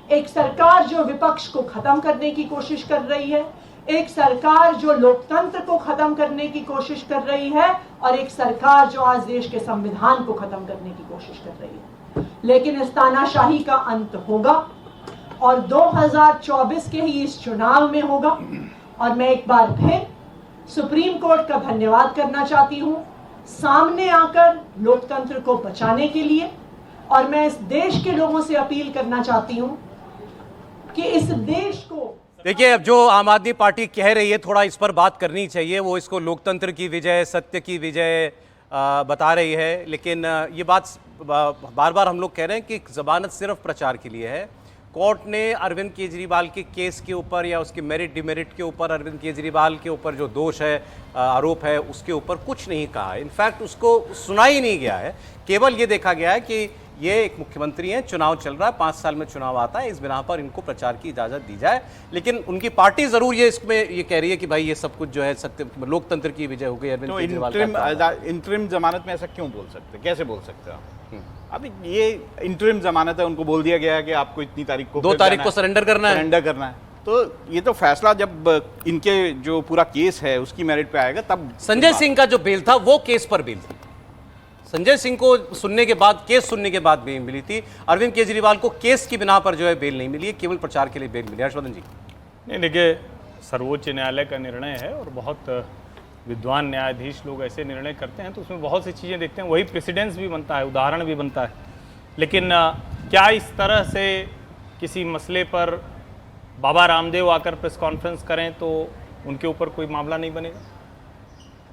एक सरकार जो विपक्ष को खत्म करने की कोशिश कर रही है, एक सरकार जो लोकतंत्र को खत्म करने की कोशिश कर रही है और एक सरकार जो आज देश के संविधान को खत्म करने की कोशिश कर रही है। लेकिन इस तानाशाही का अंत होगा और 2024 के ही इस चुनाव में होगा। और मैं एक बार फिर सुप्रीम कोर्ट का धन्यवाद करना चाहती हूं सामने आकर लोकतंत्र को बचाने के लिए। और मैं इस देश के लोगों से अपील करना चाहती हूं कि इस देश को, देखिए, अब जो आम आदमी पार्टी कह रही है, थोड़ा इस पर बात करनी चाहिए। वो इसको लोकतंत्र की विजय, सत्य की विजय बता रही है, लेकिन ये बात बार बार हम लोग कह रहे हैं कि जमानत सिर्फ प्रचार के लिए है। कोर्ट ने अरविंद केजरीवाल के केस के ऊपर या उसके मेरिट डिमेरिट के ऊपर, अरविंद केजरीवाल के ऊपर जो दोष है, आरोप है, उसके ऊपर कुछ नहीं कहा है। इनफैक्ट उसको सुना ही नहीं गया है। केवल ये देखा गया है कि ये एक मुख्यमंत्री हैं, चुनाव चल रहा है, 5 साल में चुनाव आता है, इस बिना पर इनको प्रचार की इजाजत दी जाए। लेकिन उनकी पार्टी जरूर ये इसमें ये कह रही है कि भाई ये सब कुछ जो है सत्य, लोकतंत्र की विजय हो गई। अरविंद केजरीवाल इंटरिम जमानत में ऐसा क्यों बोल सकते, कैसे बोल सकते हो? अभी ये इंटरिम जमानत है, उनको बोल दिया गया है कि आपको इतनी तारीख को, 2 तारीख को सरेंडर करना है। तो ये तो फैसला जब इनके जो पूरा केस है उसकी मेरिट पे आएगा तब। संजय सिंह का जो बेल था वो केस पर बेल थी। संजय सिंह को सुनने के बाद, केस सुनने के बाद बेल मिली थी। अरविंद केजरीवाल को केस की बिना पर जो है बेल नहीं मिली है, केवल प्रचार के लिए बेल मिली। हर्षवर्धन जी। नहीं, देखिए, सर्वोच्च न्यायालय का निर्णय है और बहुत विद्वान न्यायाधीश लोग ऐसे निर्णय करते हैं तो उसमें बहुत सी चीज़ें देखते हैं, वही प्रेसिडेंस भी बनता है, उदाहरण भी बनता है। लेकिन क्या इस तरह से किसी मसले पर बाबा रामदेव आकर प्रेस कॉन्फ्रेंस करें तो उनके ऊपर कोई मामला नहीं बनेगा?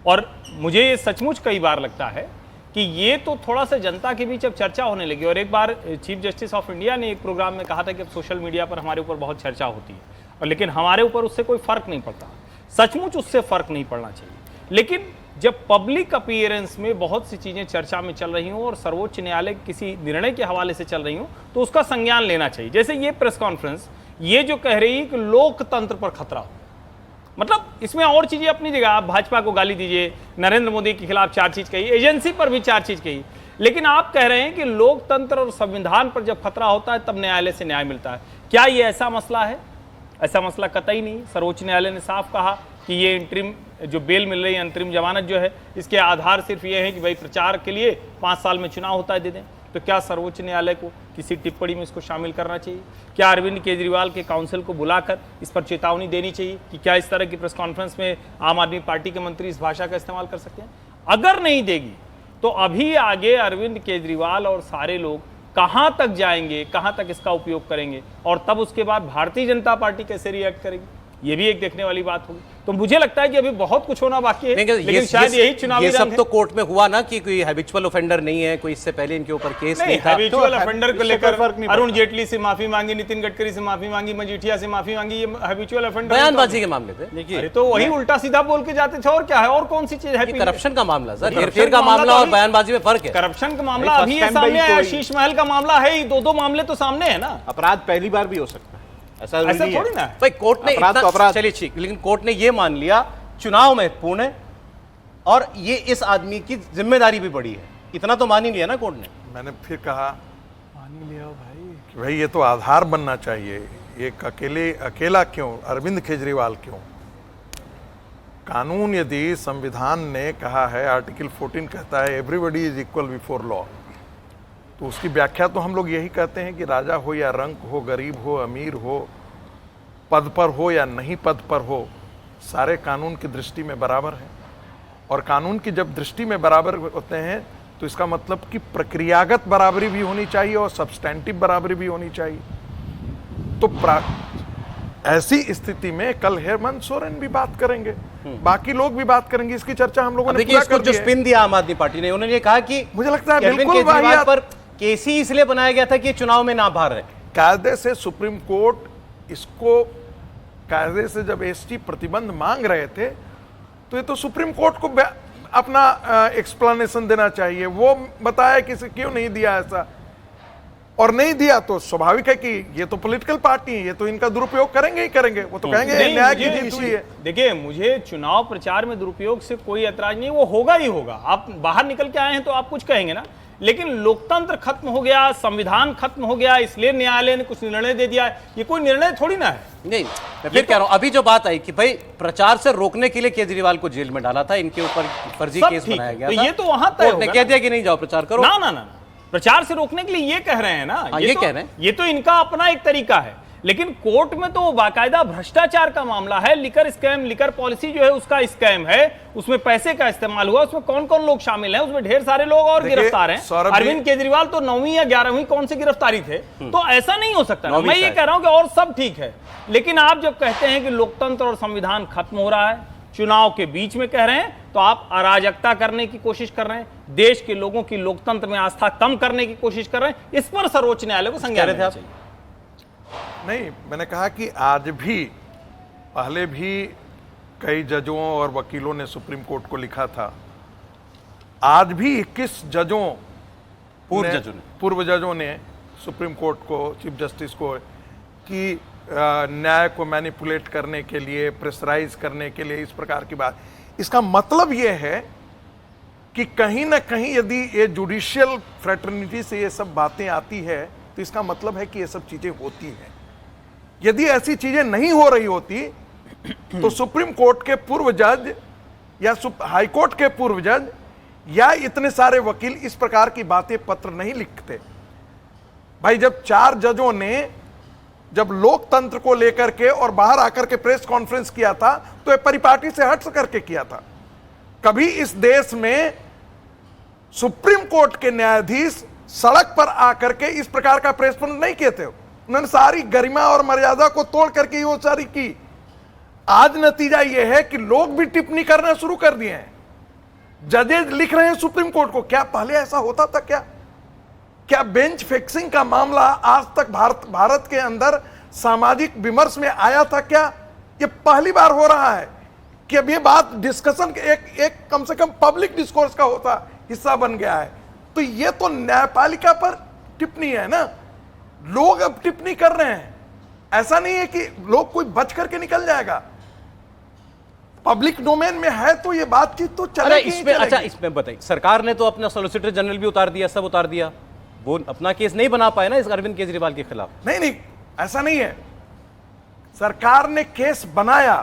और मुझे ये सचमुच कई बार लगता है कि ये तो थोड़ा सा जनता के बीच अब चर्चा होने लगी। और एक बार चीफ जस्टिस ऑफ इंडिया ने एक प्रोग्राम में कहा था कि अब सोशल मीडिया पर हमारे ऊपर बहुत चर्चा होती है, और लेकिन हमारे ऊपर उससे कोई फर्क नहीं पड़ता। सचमुच उससे फर्क नहीं पड़ना चाहिए। लेकिन जब पब्लिक अपीयरेंस में बहुत सी चीज़ें चर्चा में चल रही हों और सर्वोच्च न्यायालय किसी निर्णय के हवाले से चल रही हों तो उसका संज्ञान लेना चाहिए। जैसे ये प्रेस कॉन्फ्रेंस, ये जो कह रही है कि लोकतंत्र पर खतरा हो, मतलब इसमें और चीजें अपनी जगह, आप भाजपा को गाली दीजिए, नरेंद्र मोदी के खिलाफ 4 चीज कही, एजेंसी पर भी 4 चीज कही, लेकिन आप कह रहे हैं कि लोकतंत्र और संविधान पर जब खतरा होता है तब न्यायालय से न्याय मिलता है। क्या ये ऐसा मसला है? ऐसा मसला कतई नहीं। सर्वोच्च न्यायालय ने साफ कहा कि ये इंटरिम जो बेल मिल रही है, अंतरिम जमानत जो है, इसके आधार सिर्फ ये है कि भाई प्रचार के लिए 5 साल में चुनाव होता है, दे दें। तो क्या सर्वोच्च न्यायालय को किसी टिप्पणी में इसको शामिल करना चाहिए? क्या अरविंद केजरीवाल के काउंसिल को बुलाकर इस पर चेतावनी देनी चाहिए कि क्या इस तरह की प्रेस कॉन्फ्रेंस में आम आदमी पार्टी के मंत्री इस भाषा का इस्तेमाल कर सकते हैं? अगर नहीं देगी तो अभी आगे अरविंद केजरीवाल और सारे लोग कहां तक जाएंगे, कहां तक इसका उपयोग करेंगे, और तब उसके बाद भारतीय जनता पार्टी कैसे रिएक्ट करेगी, ये भी एक देखने वाली बात होगी। तो मुझे लगता है कि अभी बहुत कुछ होना बाकी है, लेकिन शायद यही चुनावी ये सब रंग है। तो कोर्ट में हुआ ना कि कोई हैबिचुअल ऑफेंडर नहीं है, कोई इससे पहले इनके ऊपर केस नहीं था। हैबिचुअल ऑफेंडर को लेकर फर्क नहीं अरुण जेटली से माफी मांगी, नितिन गडकरी से माफी मांगी, मजीठिया से माफी मांगी, ये हैबिचुअल ऑफेंडर बयानबाजी के मामले पे अरे तो वही उल्टा सीधा बोल के जाते थे, और क्या है, और कौन सी चीज है? करप्शन का मामला सर, हेरफेर का मामला और बयानबाजी में फर्क है। करप्शन का मामला अभी ये सामने आया, शीश महल का मामला है, 2 मामले तो सामने है ना। अपराध पहली बार भी हो सकता है, ऐसा ऐसा जरूरी थोड़ी है। ना। भाई कोर्ट ने अपराध तो अपराध। चलिए ठीक, लेकिन कोर्ट ने ये मान लिया चुनाव महत्वपूर्ण है और ये इस आदमी की जिम्मेदारी भी बड़ी है, इतना तो मान ही लिया ना कोर्ट ने। मैंने फिर कहा मान लिया भाई कि भाई ये तो आधार बनना चाहिए। एक अकेला क्यों, अरविंद केजरीवाल क्यों? कानून यदि संविधान ने कहा है, आर्टिकल 14 कहता है everybody is equal before law, तो उसकी व्याख्या तो हम लोग यही कहते हैं कि राजा हो या रंक हो, गरीब हो, अमीर हो, पद पर हो या नहीं पद पर हो, सारे कानून की दृष्टि में बराबर हैं। और कानून की जब दृष्टि में बराबर होते हैं तो इसका मतलब कि प्रक्रियागत बराबरी भी होनी चाहिए और सब्सटैंटिव बराबरी भी होनी चाहिए। तो ऐसी स्थिति में कल हेमंत सोरेन भी बात करेंगे, बाकी लोग भी बात करेंगे, इसकी चर्चा हम लोगों ने पूरा कर दी है। जो स्पिन दिया आम आदमी पार्टी ने, उन्होंने ये कहा कि मुझे लगता है अरविंद बिल्कुल केजरीवाल पर केस ही इसलिए बनाया गया था कि चुनाव में ना बाहर रहे। कायदे से सुप्रीम कोर्ट इसको, कायदे से जब एसटी प्रतिबंध मांग रहे थे तो ये तो सुप्रीम कोर्ट को अपना एक्सप्लेनेशन देना चाहिए, वो बताया कि क्यों नहीं दिया ऐसा, और नहीं दिया तो स्वाभाविक है कि ये तो पॉलिटिकल पार्टी है, ये तो इनका दुरुपयोग करेंगे ही करेंगे, वो तो कहेंगे न्याय की जीत हुई है। देखिए, मुझे चुनाव प्रचार में दुरुपयोग से कोई ऐतराज नहीं, वो होगा ही होगा। आप बाहर निकल के आए हैं तो आप कुछ कहेंगे ना, लेकिन लोकतंत्र खत्म हो गया, संविधान खत्म हो गया, इसलिए न्यायालय ने कुछ निर्णय दे दिया, ये कोई निर्णय थोड़ी ना है। नहीं, मैं फिर कह रहा हूं, अभी जो बात आई कि भाई प्रचार से रोकने के लिए केजरीवाल को जेल में डाला था, इनके ऊपर फर्जी सब केस ठीक बनाया है, गया तो था, ये तो वहां तय कोर्ट ने होगा कह ना। दिया कि नहीं जाओ प्रचार करो। ना ना ना, प्रचार से रोकने के लिए ये कह रहे हैं ना, ये तो, कह रहे हैं। ये तो इनका अपना एक तरीका है, लेकिन कोर्ट में तो बाकायदा भ्रष्टाचार का मामला है, लिकर स्कैम, लिकर पॉलिसी जो है उसका स्कैम है, उसमें पैसे का इस्तेमाल हुआ, उसमें कौन कौन लोग शामिल हैं, उसमें ढेर सारे लोग और गिरफ्तार हैं। अरविंद केजरीवाल तो 9वीं या 11वीं कौन सी गिरफ्तारी थे, तो ऐसा नहीं हो सकता ना। मैं ये कह रहा हूं कि और सब ठीक है, लेकिन आप जब कहते हैं कि लोकतंत्र और संविधान खत्म हो रहा है, चुनाव के बीच में कह रहे हैं, तो आप अराजकता करने की कोशिश कर रहे हैं, देश के लोगों की लोकतंत्र में आस्था कम करने की कोशिश कर रहे हैं। इस पर सर्वोच्च न्यायालय को संज्ञान लेना चाहिए। नहीं, मैंने कहा कि आज भी, पहले भी कई जजों और वकीलों ने सुप्रीम कोर्ट को लिखा था, आज भी 21 जजों, पूर्व जजों ने सुप्रीम कोर्ट को, चीफ जस्टिस को, कि न्याय को मैनिपुलेट करने के लिए, प्रेशराइज करने के लिए, इस प्रकार की बात। इसका मतलब यह है कि कहीं ना कहीं यदि ये जुडिशियल फ्रेटर्निटी से ये सब बातें आती है तो इसका मतलब है कि ये सब चीजें होती हैं। यदि ऐसी चीजें नहीं हो रही होती तो सुप्रीम कोर्ट के पूर्व जज या हाई कोर्ट के पूर्व जज या इतने सारे वकील इस प्रकार की बातें पत्र नहीं लिखते। भाई, जब 4 जजों ने जब लोकतंत्र को लेकर के और बाहर आकर के प्रेस कॉन्फ्रेंस किया था तो ये परिपाटी से हट करके किया था। कभी इस देश में सुप्रीम कोर्ट के न्यायाधीश सड़क पर आकर के इस प्रकार का प्रेस कॉन्फ्रेंस नहीं किए थे। उन्होंने सारी गरिमा और मर्यादा को तोड़ करके वो सारी की। आज नतीजा यह है कि लोग भी टिप्पणी करना शुरू कर दिए हैं, जजेज लिख रहे हैं सुप्रीम कोर्ट को। क्या पहले ऐसा होता था? क्या बेंच फिक्सिंग का मामला आज तक भारत के अंदर सामाजिक विमर्श में आया था? क्या ये पहली बार हो रहा है कि अब ये बात डिस्कशन के एक कम से कम पब्लिक डिस्कोर्स का होता हिस्सा बन गया है? तो ये तो न्यायपालिका पर टिप्पणी है ना, लोग अब टिप्पणी कर रहे हैं। ऐसा नहीं है कि लोग कोई बच करके निकल जाएगा। पब्लिक डोमेन में है तो ये बातचीत तो अरे चलेगी ही इसमें अच्छा, चलेगी। इसमें बताइए, सरकार ने तो अपना सॉलिसिटर जनरल भी उतार दिया, सब उतार दिया, वो अपना केस नहीं बना पाए ना इस अरविंद केजरीवाल के खिलाफ। नहीं नहीं, ऐसा नहीं है। सरकार ने केस बनाया,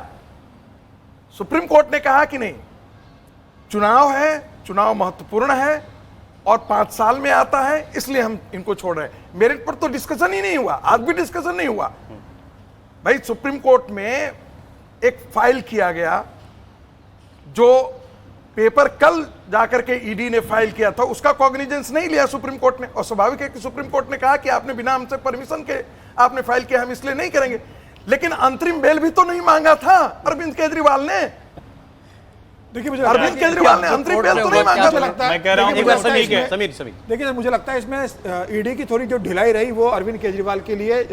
सुप्रीम कोर्ट ने कहा कि नहीं, चुनाव है, चुनाव महत्वपूर्ण है और 5 साल में आता है, इसलिए हम इनको छोड़ रहे हैं। मेरिट पर तो डिस्कशन ही नहीं हुआ, आज भी डिस्कशन नहीं हुआ भाई। सुप्रीम कोर्ट में एक फाइल किया गया, जो पेपर कल जाकर के ईडी ने फाइल किया था, उसका कॉग्निजेंस नहीं लिया सुप्रीम कोर्ट ने। और स्वाभाविक है कि सुप्रीम कोर्ट ने कहा कि आपने बिना हमसे परमिशन के आपने फाइल किया, हम इसलिए नहीं करेंगे। लेकिन अंतरिम बेल भी तो नहीं मांगा था अरविंद केजरीवाल ने। देखिए मुझे अरविंद केजरीवाल ने अंतरिम बेल तो नहीं मांगा था। लगता है, मैं कह रहा हूं देखिए, एक बार मुझे लगता है समीर इसमें- समीर देखिए मुझे लगता है इसमें ईडी की थोड़ी जो ढिलाई रही वो अरविंद केजरीवाल के लिए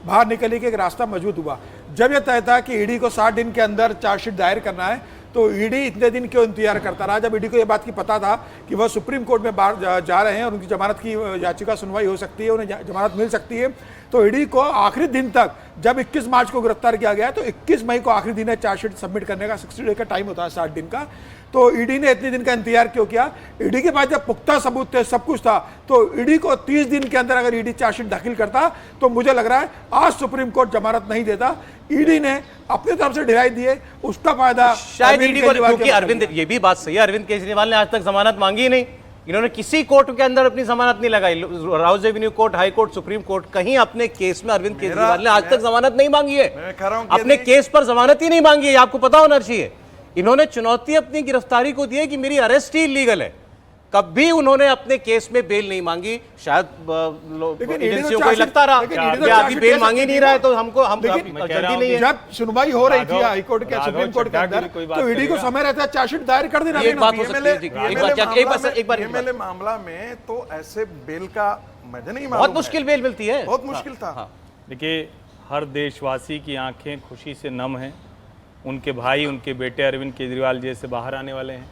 बाहर निकलने के एक रास्ता मौजूद हुआ। जब यह तय था कि ईडी को 60 दिन के अंदर चार्जशीट दायर करना है, तो ईडी इतने दिन क्यों इंतजार करता रहा? जब ईडी को यह बात की पता था कि वह सुप्रीम कोर्ट में बाहर जा रहे हैं और उनकी जमानत की याचिका सुनवाई हो सकती है, उन्हें जमानत मिल सकती है, तो ईडी को आखिरी दिन तक, जब 21 मार्च को गिरफ्तार किया गया तो 21 मई को आखिरी दिन है चार्जशीट सबमिट करने का। 60 डे का टाइम होता है, 60 दिन का। तो ईडी ने इतने दिन का इंतजार क्यों किया? ईडी के पास जब पुख्ता सबूत थे, सब कुछ था, तो ईडी को 30 दिन के अंदर अगर ईडी चार्जशीट दाखिल करता तो मुझे लग रहा है आज सुप्रीम कोर्ट जमानत नहीं देता। ईडी ने अपनी तरफ से ढिलाई दी है, उसका फायदा शायद ईडी को, क्योंकि अरविंद, ये भी बात सही है, अरविंद केजरीवाल ने आज तक जमानत मांगी ही नहीं। इन्होंने किसी कोर्ट के अंदर अपनी जमानत नहीं लगाई। Rouse Avenue court, high court, supreme court, कहीं अपने केस में अरविंद केजरीवाल ने आज तक जमानत नहीं मांगी है। मैं कह रहा हूं कि अपने यदि- केस पर जमानत ही नहीं मांगी है, आपको पता होना चाहिए। इन्होंने चुनौती अपनी गिरफ्तारी को दी है कि मेरी अरेस्ट ही इलीगल है। कभी उन्होंने अपने केस में बेल नहीं मांगी। शायद एजेंसियों को ही लगता रहा कि अभी बेल मांगी नहीं रहा है तो हमको हम जल्दी नहीं है। जब सुनवाई हो रही थी राघव- हाईकोर्ट के, राघव सुप्रीम कोर्ट के चड्ढा की अंदर, कोई बात तो ईडी को करेगा। समय रहता है चार्जशीट दायर कर देना। ये एक बात हो सकती है जी। एक बार मामला में तो ऐसे बेल का मुझे नहीं मालूम बहुत है। मुश्किल बेल मिलती है। बहुत मुश्किल था। देखिए, हर देशवासी की आंखें खुशी से नम हैं। उनके भाई, उनके बेटे अरविंद केजरीवाल जेल से बाहर आने वाले हैं।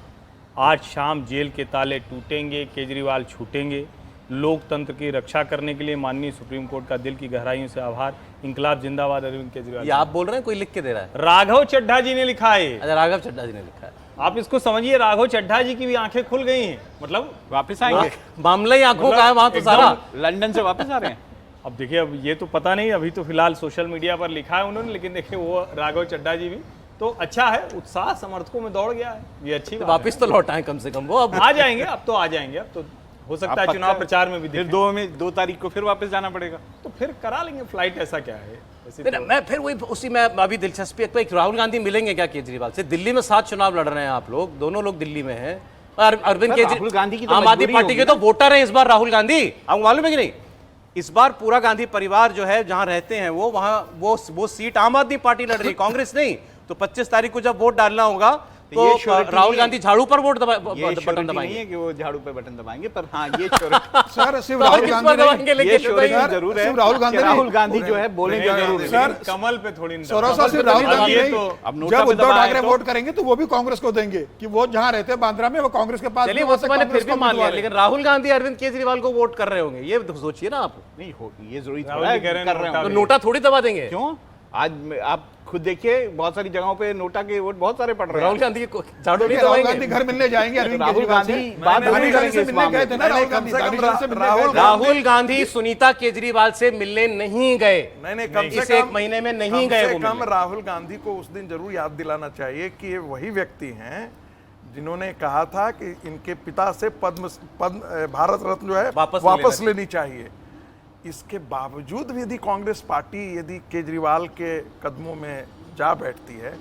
आज शाम जेल के ताले टूटेंगे, केजरीवाल छूटेंगे। लोकतंत्र की रक्षा करने के लिए माननीय सुप्रीम कोर्ट का दिल की गहराइयों से आभार। इंकलाब जिंदाबाद अरविंद केजरीवाल। ये आप बोल रहे हैं, कोई लिख के दे रहा है? राघव चड्ढा जी ने लिखा है। अच्छा, राघव चड्ढा जी ने लिखा है। आप इसको समझिए, राघव चड्ढा जी की भी आंखें खुल गई हैं। मतलब वापस आएंगे, मामला ही आंखों का है वहां तो सारा। लंदन से वापस आ रहे हैं। अब देखिए, अब ये तो पता नहीं, अभी तो फिलहाल सोशल मीडिया पर लिखा है उन्होंने, लेकिन देखिए वो राघव चड्ढा जी भी तो अच्छा है, उत्साह समर्थकों में दौड़ गया है, ये अच्छी बात है। वापिस तो लौट आए कम से कम वो। अब आ जाएंगे, अब तो आ जाएंगे। अब तो हो सकता है चुनाव प्रचार में भी फिर दिखें। 2 तारीख को फिर वापस जाना पड़ेगा। तो फिर करा लेंगे फ्लाइट, ऐसा क्या है। ऐसे फिर तो- मैं फिर वही उसी में अभी दिलचस्पी एक राहुल गांधी मिलेंगे क्या केजरीवाल से? दिल्ली में 7 चुनाव लड़ रहे हैं आप लोग, दोनों लोग दिल्ली में हैं। और अरविंद राहुल केजरीवाल गांधी की तो आम आदमी मजबूरी पार्टी के होगी तो वोटर हैं इस बार राहुल गांधी, आपको मालूम है कि नहीं? इस बार पूरा गांधी परिवार जो है जहां रहते हैं वो वहां वो सीट आम आदमी पार्टी लड़ रही है, कांग्रेस नहीं। तो 25 तारीख को जब वोट डालना होगा तो ये surety राहुल नहीं गांधी झाड़ू पर वोट ये बटन surety नहीं दबाएंगे। है कि वो झाड़ू पे बटन दबाएंगे, पर हाँ ये surety- सर सिर्फ तो राहुल किस गांधी पर नहीं, दबाएंगे ये लेकिन surety सर, जरूर है सिर्फ राहुल कि गांधी नहीं, राहुल गांधी जो है बोलेंगे नहीं, जरूर। लेकिन सर, कमल पे थोड़ी सौरभ सिर्फ राहुल गांधी ये नहीं, तो अब नोटा जब पे उद्धव दबाए ठाकरे तो- वोट करेंगे तो वो भी कांग्रेस को देंगे कि वो जहां रहते हैं बांद्रा में, वो कांग्रेस के पास चलिए भी, वो वहाँ से तो मैंने कांग्रेस फिर भी को मान लिया, उम्मीदवार है। लेकिन राहुल गांधी अरविंद केजरीवाल को वोट कर रहे होंगे, ये तो सोचिए ना आप। नहीं हो, ये जरूरी राहुल थोड़ा है जी कह रहे हैं कर रहे नोटा हो। तो नोटा थोड़ी दबा देंगे। क्यों? आज आप खुद देखिए, बहुत सारी जगहों पे नोटा के वोट बहुत सारे पड़ रहे राहुल हैं। गांधी को झाड़ू नहीं देखिए, राहुल गांधी दबाएंगे। घर मिलने जाएंगे अरविंद राहुल केजरीवाल से। गांधी बात दानिश नहीं से करेंगे इस मिलने मामले गए थे ना नहीं, राहुल कम गांधी, से कम दानिश से मिलने राहुल गए थे। राहुल गांधी सुनीता केजरीवाल से मिलने नहीं गए। नहीं, कम से इस कम 1 महीने में नहीं गए वो कम मिलने। राहुल गांधी को उस दिन जरूर याद दिलाना चाहिए कि ये वही व्यक्ति हैं जिन्होंने कहा था कि इनके पिता से पद्म भारत रत्न जो है वापस लेनी चाहिए। इसके बावजूद भी यदि कांग्रेस पार्टी यदि केजरीवाल के कदमों में जा बैठती है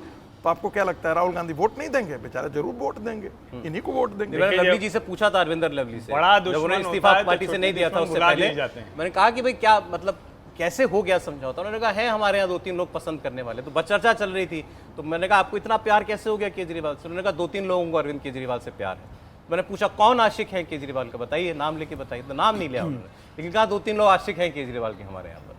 तो आपको क्या लगता है राहुल गांधी वोट नहीं देंगे? बेचारे जरूर वोट देंगे, इन्हीं को वोट देंगे। मैंने लवली जी से पूछा था, अरविंदर लवली से, बड़ा जब दुश्मन उन्होंने होता इस्तीफा है तो पार्टी से छोटे नहीं दिया था दुश्मन उससे भुला दिए पहले, जाते हैं। मैंने कहा कि भाई क्या मतलब कैसे हो गया समझौता? उन्होंने कहा है हमारे यहाँ 2-3 लोग पसंद करने वाले। तो चर्चा चल रही थी, तो मैंने कहा आपको इतना प्यार कैसे हो गया केजरीवाल से? उन्होंने कहा 2-3 लोगों को अरविंद केजरीवाल से प्यार है। मैंने पूछा कौन आशिक है केजरीवाल का, बताइए, नाम लेके बताइए। तो नाम नहीं लिया उन्होंने, लेकिन कहा 2-3 लोग आशिक हैं केजरीवाल के हमारे यहाँ पर,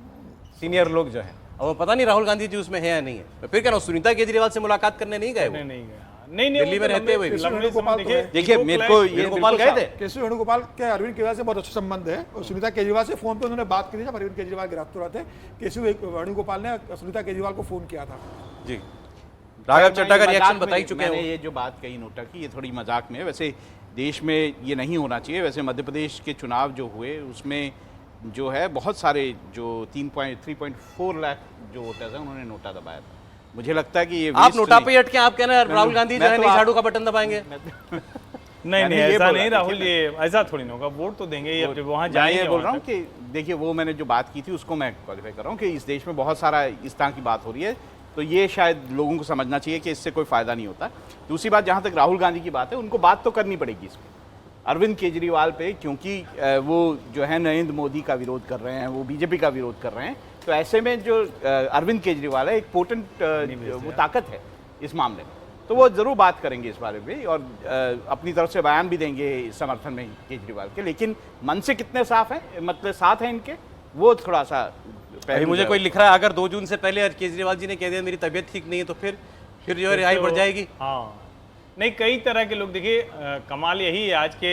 सीनियर लोग जो हैं। और वो पता नहीं राहुल गांधी जी उसमें है या नहीं है। मैं फिर कह रहा हूँ, सुनीता केजरीवाल से मुलाकात करने नहीं गए वो। नहीं गया। नहीं दिल्ली में रहते हुए भी। लंबे समय देखिए मेरे को ये गोपाल गए थे, केसी वेणुगोपाल के अरविंद केजरीवाल से बहुत अच्छा संबंध है और सुनीता केजरीवाल से फोन पे उन्होंने बात की थी जब अरविंद केजरीवाल गिरफ्तार हुए थे। केसी वेणुगोपाल ने सुनीता केजरीवाल को फोन किया था। जी राघव चड्ढा का मजाक रिएक्शन में- बता ही चुके मैंने हैं। ये जो बात कही नोटा की, ये थोड़ी मजाक में है। वैसे देश में ये नहीं होना चाहिए। वैसे मध्य प्रदेश के चुनाव जो हुए उसमें जो है बहुत सारे जो 3.4 लाख जो वोटर्स हैं उन्होंने नोटा दबाया था। मुझे लगता है कि ये आप waste नोटा नहीं- पे अटके आप कह रहे हैं राहुल गांधी जो मैं है तो नहीं आप- झाड़ू का बटन दबाएंगे। नहीं मैंने नहीं ये ऐसा बोला, नहीं राहुल, देखिए ये ऐसा थोड़ी ना होगा, वोट तो देंगे ही, अब जब वहाँ मैं जाएंगे ये बोल रहा वहाँ हूँ कि देखिए वो मैंने जो बात की थी उसको मैं क्वालिफाई कर रहा हूँ कि इस देश में बहुत सारा इस तरह की बात हो रही है, तो ये शायद लोगों को समझना चाहिए कि इससे कोई फ़ायदा नहीं होता। दूसरी बात, जहाँ तक राहुल गांधी की बात है, उनको बात तो करनी पड़ेगी इस पर अरविंद केजरीवाल पे, क्योंकि वो जो है नरेंद्र मोदी का विरोध कर रहे हैं, वो बीजेपी का विरोध कर रहे हैं। तो ऐसे में जो अरविंद केजरीवाल है एक पोटेंट वो ताकत है इस मामले में, तो वो ज़रूर बात करेंगे इस बारे में और अपनी तरफ से बयान भी देंगे समर्थन में केजरीवाल के। लेकिन मन से कितने साफ हैं, मतलब साथ हैं इनके, वो थोड़ा सा अभी मुझे कोई लिख रहा है अगर 2 जून से पहले केजरीवाल जी ने कह दिया मेरी तबीयत ठीक नहीं है तो फिर जो है रिहाई बढ़ जाएगी। हाँ नहीं, कई तरह के लोग देखिए, कमाल यही है आज के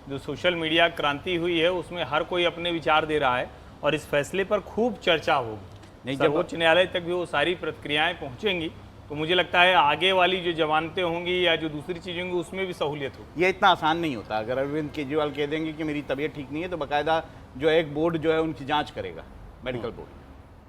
जो सोशल मीडिया क्रांति हुई है उसमें हर कोई अपने विचार दे रहा है और इस फैसले पर खूब चर्चा होगी। सर्वोच्च न्यायालय तक भी वो सारी प्रक्रियाएं पहुंचेंगी, तो मुझे लगता है आगे वाली जो जमानतें होंगी या जो दूसरी चीज़ें होंगी उसमें भी सहूलियत होगी। ये इतना आसान नहीं होता। अगर अरविंद केजरीवाल कह देंगे कि मेरी तबीयत ठीक नहीं है तो बाकायदा जो एक बोर्ड जो है उनकी जांच करेगा, मेडिकल बोर्ड।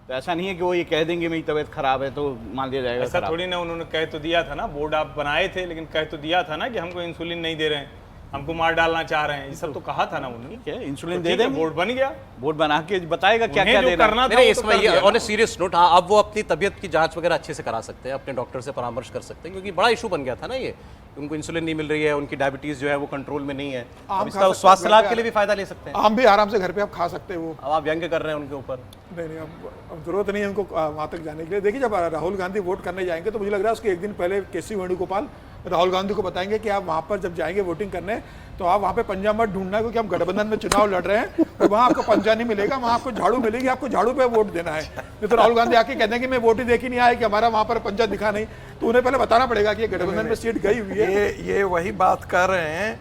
तो ऐसा नहीं है कि वो ये कह देंगे मेरी तबीयत खराब है तो मान लिया जाएगा ऐसा खराब। थोड़ी ना, उन्होंने कह तो दिया था ना, बोर्ड आप बनाए थे लेकिन कह तो दिया था ना कि हमको इंसुलिन नहीं दे रहे हैं, हमको मार डालना चाह रहे हैं, ये सब तो कहा था ना उन्होंने। ठीक है, इंसुलिन तो दे ठीक है, देंगे, बोर्ड बन गया, बोर्ड बना के बताएगा क्या उन्हें क्या जो देना है। करना था नहीं वो तो इसमें कर ये दिया ऑन ए ना। सीरियस नोट, हाँ अब वो अपनी तबीयत की जांच वगैरह अच्छे से करा सकते हैं, अपने डॉक्टर से परामर्श कर सकते हैं, क्योंकि बड़ा इशू बन गया था ना ये, उनको इंसुलिन नहीं मिल रही है, उनकी डायबिटीज जो है वो कंट्रोल में नहीं है। आम अब इसका खा सकते स्वास्थ्य हैं, लाभ घर के पे लिए भी फायदा ले सकते हैं। आम भी आराम से घर पे आप खा सकते हैं वो। अब आप व्यंग्य कर रहे हैं उनके ऊपर। नहीं अब जरूरत नहीं है उनको वहाँ तक जाने के लिए। देखिए जब राहुल गांधी वोट करने जाएंगे तो मुझे लग रहा है उसके एक दिन पहले केसी वेणुगोपाल राहुल गांधी को बताएंगे कि आप वहाँ पर जब जाएंगे वोटिंग करने तो आप वहाँ पे पंजा मत ढूंढना, क्योंकि हम गठबंधन में चुनाव लड़ रहे हैं, तो वहाँ आपको पंजा नहीं मिलेगा, वहाँ आपको झाड़ू मिलेगी, आपको झाड़ू पे वोट देना है। नहीं तो राहुल गांधी आके कहते हैं कि मैं वोट ही देख ही नहीं आया, कि हमारा वहाँ पर पंजा दिखा नहीं, तो उन्हें पहले बताना पड़ेगा कि ये गठबंधन में सीट गई हुई है। ये वही बात कर रहे हैं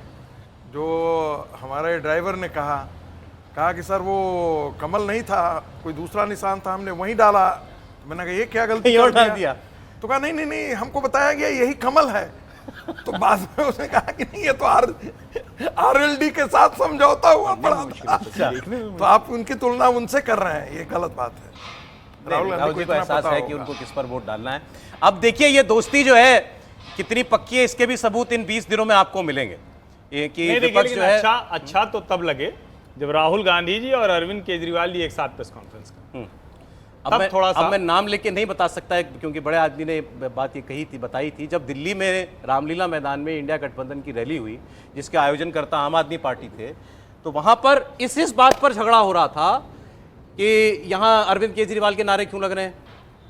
जो हमारे ड्राइवर ने कहा कि सर वो कमल नहीं था, कोई दूसरा निशान था, हमने वहीं डाला। तो मैंने कहा ये क्या गलती कहीं और कर डाल दिया। तो कहा नहीं हमको बताया गया यही कमल है। तो बाद में उसने कहा कि नहीं ये तो RLD के साथ समझौता हुआ पड़ा था। तो आप उनकी तुलना उनसे कर रहे हैं, ये गलत बात है। राहुल गांधी जी को इतना एहसास पता है कि होगा। उनको किस पर वोट डालना है। अब देखिए ये दोस्ती जो है कितनी पक्की है, इसके भी सबूत इन 20 दिनों में आपको मिलेंगे। ये कि नहीं देखिए, विपक्ष लेकिन जो है अच्छा तो तब लगे जब राहुल गांधी जी और अरविंद केजरीवाल जी एक साथ प्रेस कॉन्फ्रेंस कर। अब मैं नाम लेके नहीं बता सकता है, क्योंकि बड़े आदमी ने बात ये बताई थी जब दिल्ली में रामलीला मैदान में इंडिया गठबंधन की रैली हुई, जिसके आयोजन करता आम आदमी पार्टी थे, तो वहां पर इस बात पर झगड़ा हो रहा था कि यहाँ अरविंद केजरीवाल के नारे क्यों लग रहे हैं,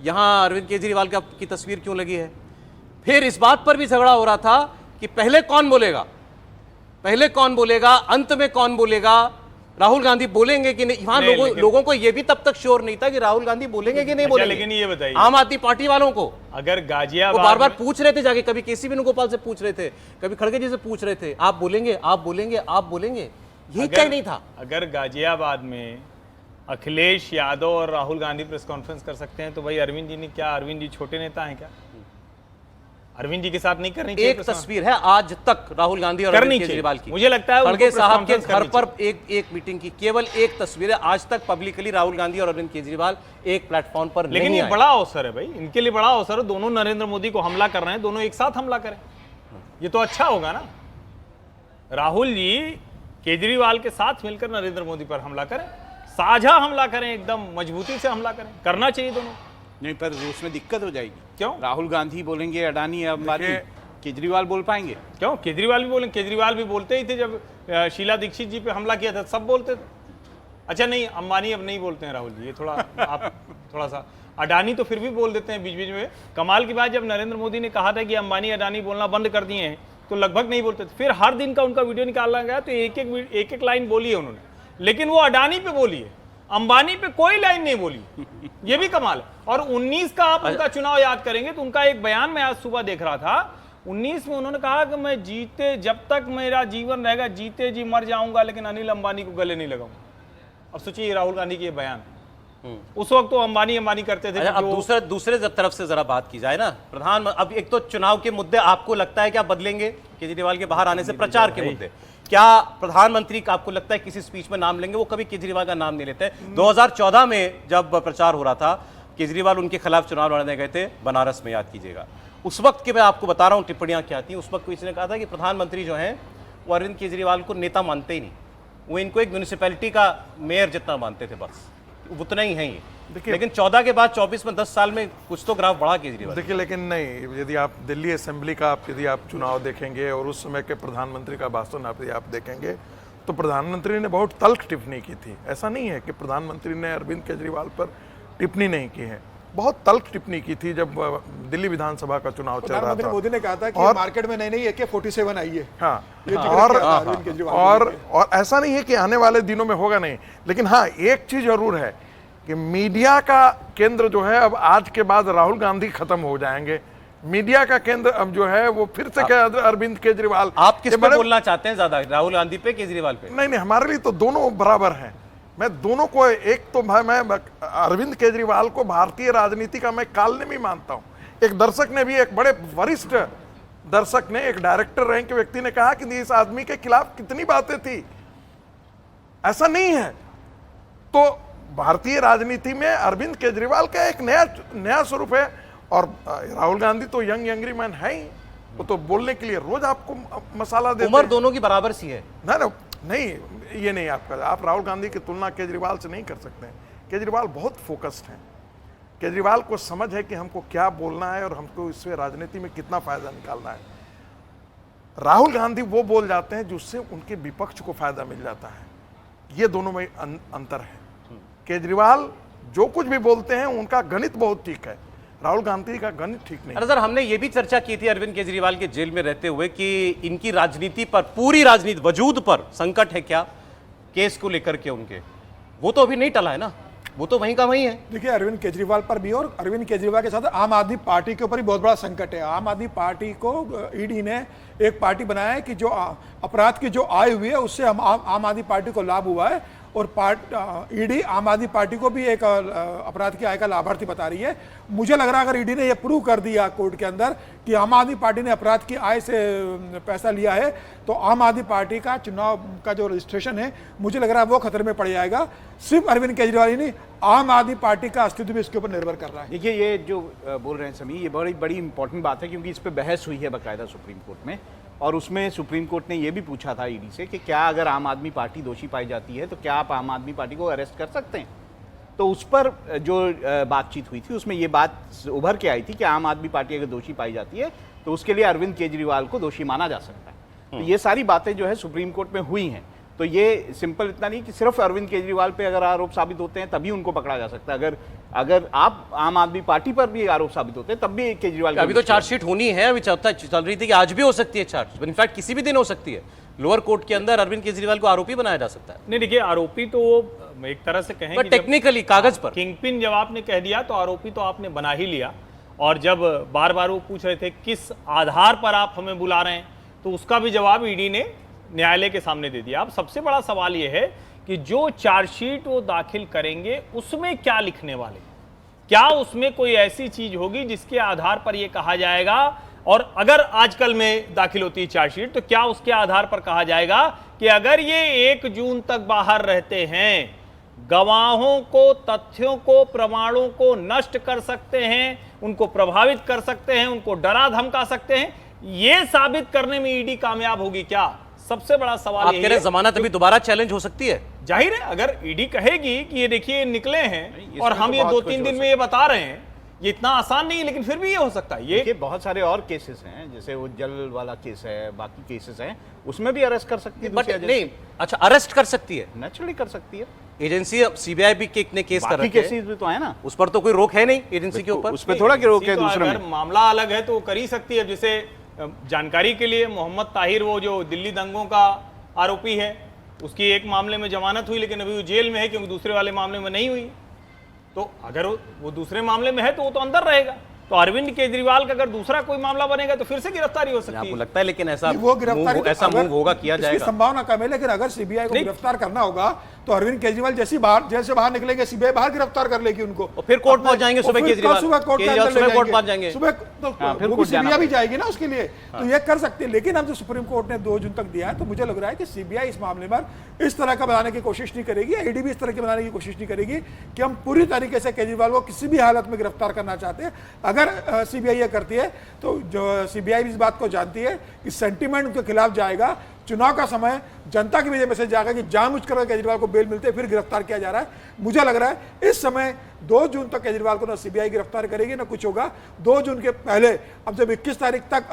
यहाँ अरविंद केजरीवाल की तस्वीर क्यों लगी है। फिर इस बात पर भी झगड़ा हो रहा था कि पहले कौन बोलेगा, अंत में कौन बोलेगा, राहुल गांधी बोलेंगे कि नहीं। वहां लोगों को यह भी तब तक श्योर नहीं था कि राहुल गांधी बोलेंगे कि नहीं बोलेंगे। लेकिन ये बताइए, आम आदमी पार्टी वालों को अगर वो गाजियाबाद बार बार पूछ रहे थे जाके, कभी केसी वेणुगोपाल से पूछ रहे थे, कभी खड़गे जी से पूछ रहे थे, आप बोलेंगे, यही कहीं नहीं था। अगर गाजियाबाद में अखिलेश यादव और राहुल गांधी प्रेस कॉन्फ्रेंस कर सकते हैं तो भाई अरविंद जी ने क्या, अरविंद जी छोटे नेता हैं क्या? अरविंद जी के साथ नहीं करनी चाहिए? एक तस्वीर है आज तक राहुल गांधी और अरविंद केजरीवाल की, मुझे लगता है खड़गे उनको साहब के press घर conference पर एक मीटिंग की, केवल एक तस्वीर है। आज तक पब्लिकली राहुल गांधी और अरविंद केजरीवाल एक प्लेटफॉर्म पर लेकिन नहीं ये आए। बड़ा अवसर है भाई, इनके लिए बड़ा अवसर है। दोनों नरेंद्र मोदी को हमला कर रहे हैं, दोनों एक साथ हमला करें, ये तो अच्छा होगा ना। राहुल जी केजरीवाल के साथ मिलकर नरेंद्र मोदी पर हमला करें, साझा हमला करें, एकदम मजबूती से हमला करें, करना चाहिए दोनों। नहीं, पर उसमें दिक्कत हो जाएगी। क्यों? राहुल गांधी बोलेंगे, अडानी या अंबानी, केजरीवाल बोल पाएंगे? क्यों? केजरीवाल भी बोलेंगे, केजरीवाल भी बोलते ही थे जब शीला दीक्षित जी पे हमला किया था, सब बोलते थे। अच्छा नहीं, अंबानी अब नहीं बोलते हैं राहुल जी, ये थोड़ा आप थोड़ा सा, अडानी तो फिर भी बोल देते हैं बीच बीच में। कमाल की बात, जब नरेंद्र मोदी ने कहा था कि अंबानी अडानी बोलना बंद कर दिए हैं तो लगभग नहीं बोलते थे, फिर हर दिन का उनका वीडियो निकाला गया तो एक लाइन बोली है उन्होंने, लेकिन वो अडानी पे बोली है, अंबानी पे कोई लाइन नहीं बोली। ये भी कमाल है। और 19 का आप उनका चुनाव याद करेंगे तो उनका एक बयान मैं आज सुबह देख रहा था, 19 में उन्होंने कहा कि मैं जीते जब तक मेरा जीवन रहेगा जीते जी मर जाऊंगा, लेकिन अनिल अंबानी को गले नहीं लगाऊंगा। अब सोचिए राहुल गांधी के ये बयान, उस वक्त तो अंबानी करते थे। अब दूसरे तरफ से जरा बात की जाए ना प्रधान, अब एक तो चुनाव के मुद्दे आपको लगता है क्या बदलेंगे केजरीवाल के बाहर आने से? प्रचार के मुद्दे क्या प्रधानमंत्री का आपको लगता है किसी स्पीच में नाम लेंगे? वो कभी केजरीवाल का नाम नहीं लेते। 2014 में जब प्रचार हो रहा था, केजरीवाल उनके खिलाफ चुनाव लड़ने गए थे बनारस में, याद कीजिएगा। उस वक्त के मैं आपको बता रहा हूं टिप्पणियां क्या थी। उस वक्त किसी ने कहा था कि प्रधानमंत्री जो हैं वो अरविंद केजरीवाल को नेता मानते ही नहीं, वो इनको एक म्यूनिसिपैलिटी का मेयर जितना मानते थे, बस उतना ही है ये। लेकिन 14 के बाद 24 में 10 साल में कुछ तो ग्राफ बढ़ा केजरीवाल। देखिए, लेकिन नहीं, यदि आप दिल्ली असेंबली का यदि आप चुनाव देखेंगे और उस समय के प्रधानमंत्री का भाषण आप देखेंगे तो प्रधानमंत्री ने बहुत तल्ख टिप्पणी की थी। ऐसा नहीं है कि प्रधानमंत्री ने अरविंद केजरीवाल पर टिप्पणी नहीं की है, बहुत तल्ख टिप्पणी की थी जब दिल्ली विधानसभा का चुनाव चल रहा था। मोदी ने कहा था कि मार्केट में नई AK-47 आई है। हाँ, और ऐसा नहीं है कि आने वाले दिनों में होगा नहीं, लेकिन हाँ एक चीज जरूर है कि मीडिया का केंद्र जो है अब आज के बाद राहुल गांधी खत्म हो जाएंगे। मीडिया का केंद्र अब जो है वो फिर से अरविंद केजरीवाल। आप किस पे बोलना चाहते हैं ज्यादा, राहुल गांधी पे, केजरीवाल पे? नहीं, हमारे लिए तो दोनों बराबर हैं। मैं दोनों को, एक तो मैं अरविंद केजरीवाल को भारतीय राजनीति का मैं कालनेमी मानता हूं। एक दर्शक ने भी, एक बड़े वरिष्ठ दर्शक ने, एक डायरेक्टर रैंक के व्यक्ति ने कहा कि इस आदमी के खिलाफ कितनी बातें थी। ऐसा नहीं है। तो भारतीय राजनीति में अरविंद केजरीवाल का एक नया स्वरूप है और राहुल गांधी तो यंग एंग्री मैन है ही। वो तो बोलने के लिए रोज आपको मसाला देते। उम्र दोनों की बराबर सी है ना? नहीं, ये नहीं। आप राहुल गांधी की तुलना केजरीवाल से नहीं कर सकते हैं। केजरीवाल बहुत फोकस्ड हैं। केजरीवाल को समझ है कि हमको क्या बोलना है और हमको इससे राजनीति में कितना फायदा निकालना है। राहुल गांधी वो बोल जाते हैं जिससे उनके विपक्ष को फायदा मिल जाता है। ये दोनों में अंतर है। केजरीवाल जो कुछ भी बोलते हैं उनका गणित बहुत ठीक है, राहुल गांधी का गणित ठीक नहीं। अरे सर, हमने ये भी चर्चा की थी अरविंद केजरीवाल के जेल में रहते हुए कि इनकी राजनीति पर, पूरी राजनीति वजूद पर संकट है क्या केस को लेकर के उनके? वो तो अभी नहीं टला है ना, वो तो वहीं का वहीं है। देखिए, अरविंद केजरीवाल पर भी और अरविंद केजरीवाल के साथ आम आदमी पार्टी के ऊपर भी बहुत बड़ा संकट है। आम आदमी पार्टी को ईडी ने एक पार्टी बनाया है कि जो अपराध की जो आय हुई है उससे आम आदमी पार्टी को लाभ हुआ है और ईडी आम आदमी पार्टी को भी एक अपराध की आय का लाभार्थी बता रही है। मुझे लग रहा है अगर ईडी ने यह प्रूव कर दिया कोर्ट के अंदर कि आम आदमी पार्टी ने अपराध की आय से पैसा लिया है तो आम आदमी पार्टी का चुनाव का जो रजिस्ट्रेशन है, मुझे लग रहा है वो खतरे में पड़ जाएगा। सिर्फ अरविंद केजरीवाल ही नहीं, आम आदमी पार्टी का अस्तित्व भी इसके ऊपर निर्भर कर रहा है। देखिए, ये जो बोल रहे हैं समी, ये बड़ी इंपॉर्टेंट बात है क्योंकि इस पर बहस हुई है बाकायदा सुप्रीम कोर्ट में। और उसमें सुप्रीम कोर्ट ने ये भी पूछा था ईडी से कि क्या अगर आम आदमी पार्टी दोषी पाई जाती है तो क्या आप आम आदमी पार्टी को अरेस्ट कर सकते हैं? तो उस पर जो बातचीत हुई थी उसमें ये बात उभर के आई थी कि आम आदमी पार्टी अगर दोषी पाई जाती है तो उसके लिए अरविंद केजरीवाल को दोषी माना जा सकता है। तो ये सारी बातें जो है सुप्रीम कोर्ट में हुई हैं। तो ये सिंपल इतना नहीं कि सिर्फ अरविंद केजरीवाल पे अगर आरोप साबित होते हैं तभी उनको पकड़ा जा सकता है। अगर आप आम आदमी पार्टी पर भी आरोप साबित होते हैं तब भी केजरीवाल, अभी तो चार्जशीट होनी है, अभी चल रही थी कि आज भी हो सकती है चार्ज, इनफैक्ट किसी भी दिन हो सकती है। लोअर कोर्ट के अंदर अरविंद केजरीवाल को आरोपी बनाया जा सकता है। नहीं, देखिए, आरोपी तो एक तरह से कहें बट टेक्निकली कागज पर किंगपिन जब आपने कह दिया तो आरोपी तो आपने बना ही लिया। और जब बार बार वो पूछ रहे थे किस आधार पर आप हमें बुला रहे हैं, तो उसका भी जवाब ईडी ने न्यायालय के सामने दे दिया। अब सबसे बड़ा सवाल यह है कि जो चार्जशीट वो दाखिल करेंगे उसमें क्या लिखने वाले, क्या उसमें कोई ऐसी चीज होगी जिसके आधार पर यह कहा जाएगा, और अगर आजकल में दाखिल होती है चार्जशीट तो क्या उसके आधार पर कहा जाएगा कि अगर ये 1 जून तक बाहर रहते हैं, गवाहों को, तथ्यों को, प्रमाणों को नष्ट कर सकते हैं, उनको प्रभावित कर सकते हैं, उनको डरा धमका सकते हैं, ये साबित करने में ईडी कामयाब होगी क्या? सबसे बड़ा सवाल यही है। जमानत अभी दोबारा चैलेंज हो सकती है। जाहिर है, अगर ईडी कहेगी कि ये देखिए निकले हैं और हम ये 2-3 दिन में ये बता रहे हैं, ये इतना आसान नहीं है, लेकिन फिर भी ये हो सकता है। ये बहुत सारे और केसेस हैं, जैसे वो जल वाला केस है, बाकी केसेस हैं, उसमें भी अरेस्ट कर सकती है। बट नहीं, अच्छा, अरेस्ट कर सकती है, नेचुरली कर सकती है एजेंसी। सीबीआई भी ने केस कर रखे केसेस भी तो है ना, उस पर तो कोई रोक है नहीं एजेंसी के ऊपर। उस पर थोड़ा रोक है। दूसरे अगर मामला अलग है तो कर ही सकती है। जैसे जानकारी के लिए, मोहम्मद ताहिर, वो जो दिल्ली दंगों का आरोपी है, उसकी एक मामले में जमानत हुई लेकिन अभी वो जेल में है क्योंकि दूसरे वाले मामले में नहीं हुई। तो अगर वो दूसरे मामले में है तो वो तो अंदर रहेगा। तो अरविंद केजरीवाल का अगर दूसरा कोई मामला बनेगा तो फिर से गिरफ्तारी हो सकती आपको है। लगता है लेकिन ऐसा वो गिरफ्तारी ऐसा मूव होगा, किया इसकी जाएगा? संभावना कम है, लेकिन अगर सीबीआई को नहीं। गिरफ्तार करना होगा तो अरविंद केजरीवाल जैसी जेल से बाहर निकलेंगे, सीबीआई बाहर गिरफ्तार कर लेगी उनको और फिर कोर्ट पहुंच जाएंगे सुबह, और फिर केजरीवाल कल सुबह कोर्ट के केजरीवाल अंदर सुबह ले कोर्ट जाएंगे। पहुंच जाएंगे। सुबह तो फिर वो भी कोर्ट जाना सीबीआई भी पड़ेगा। जाएगी ना उसके लिए, तो ये कर सकते हैं। लेकिन अब जो सुप्रीम कोर्ट ने 2 जून तक दिया है, तो मुझे लग रहा है कि सीबीआई इस मामले में इस तरह का बनाने की कोशिश नहीं करेगी, ईडी भी इस तरह की बनाने की कोशिश नहीं करेगी कि हम पूरी तरीके से केजरीवाल को किसी भी हालत में गिरफ्तार करना चाहते हैं। अगर सीबीआई ये करती है तो जो सीबीआई भी इस बात को जानती है कि सेंटीमेंट उनके खिलाफ जाएगा, चुनाव का समय जनता की वजह मैसेज जाएगा कि जानबूझकर केजरीवाल को बेल मिलते फिर गिरफ्तार किया जा रहा है। मुझे लग रहा है इस समय 2 जून तक केजरीवाल को ना सीबीआई गिरफ्तार करेगी ना कुछ होगा। 2 जून के पहले, अब जब 21 तारीख तक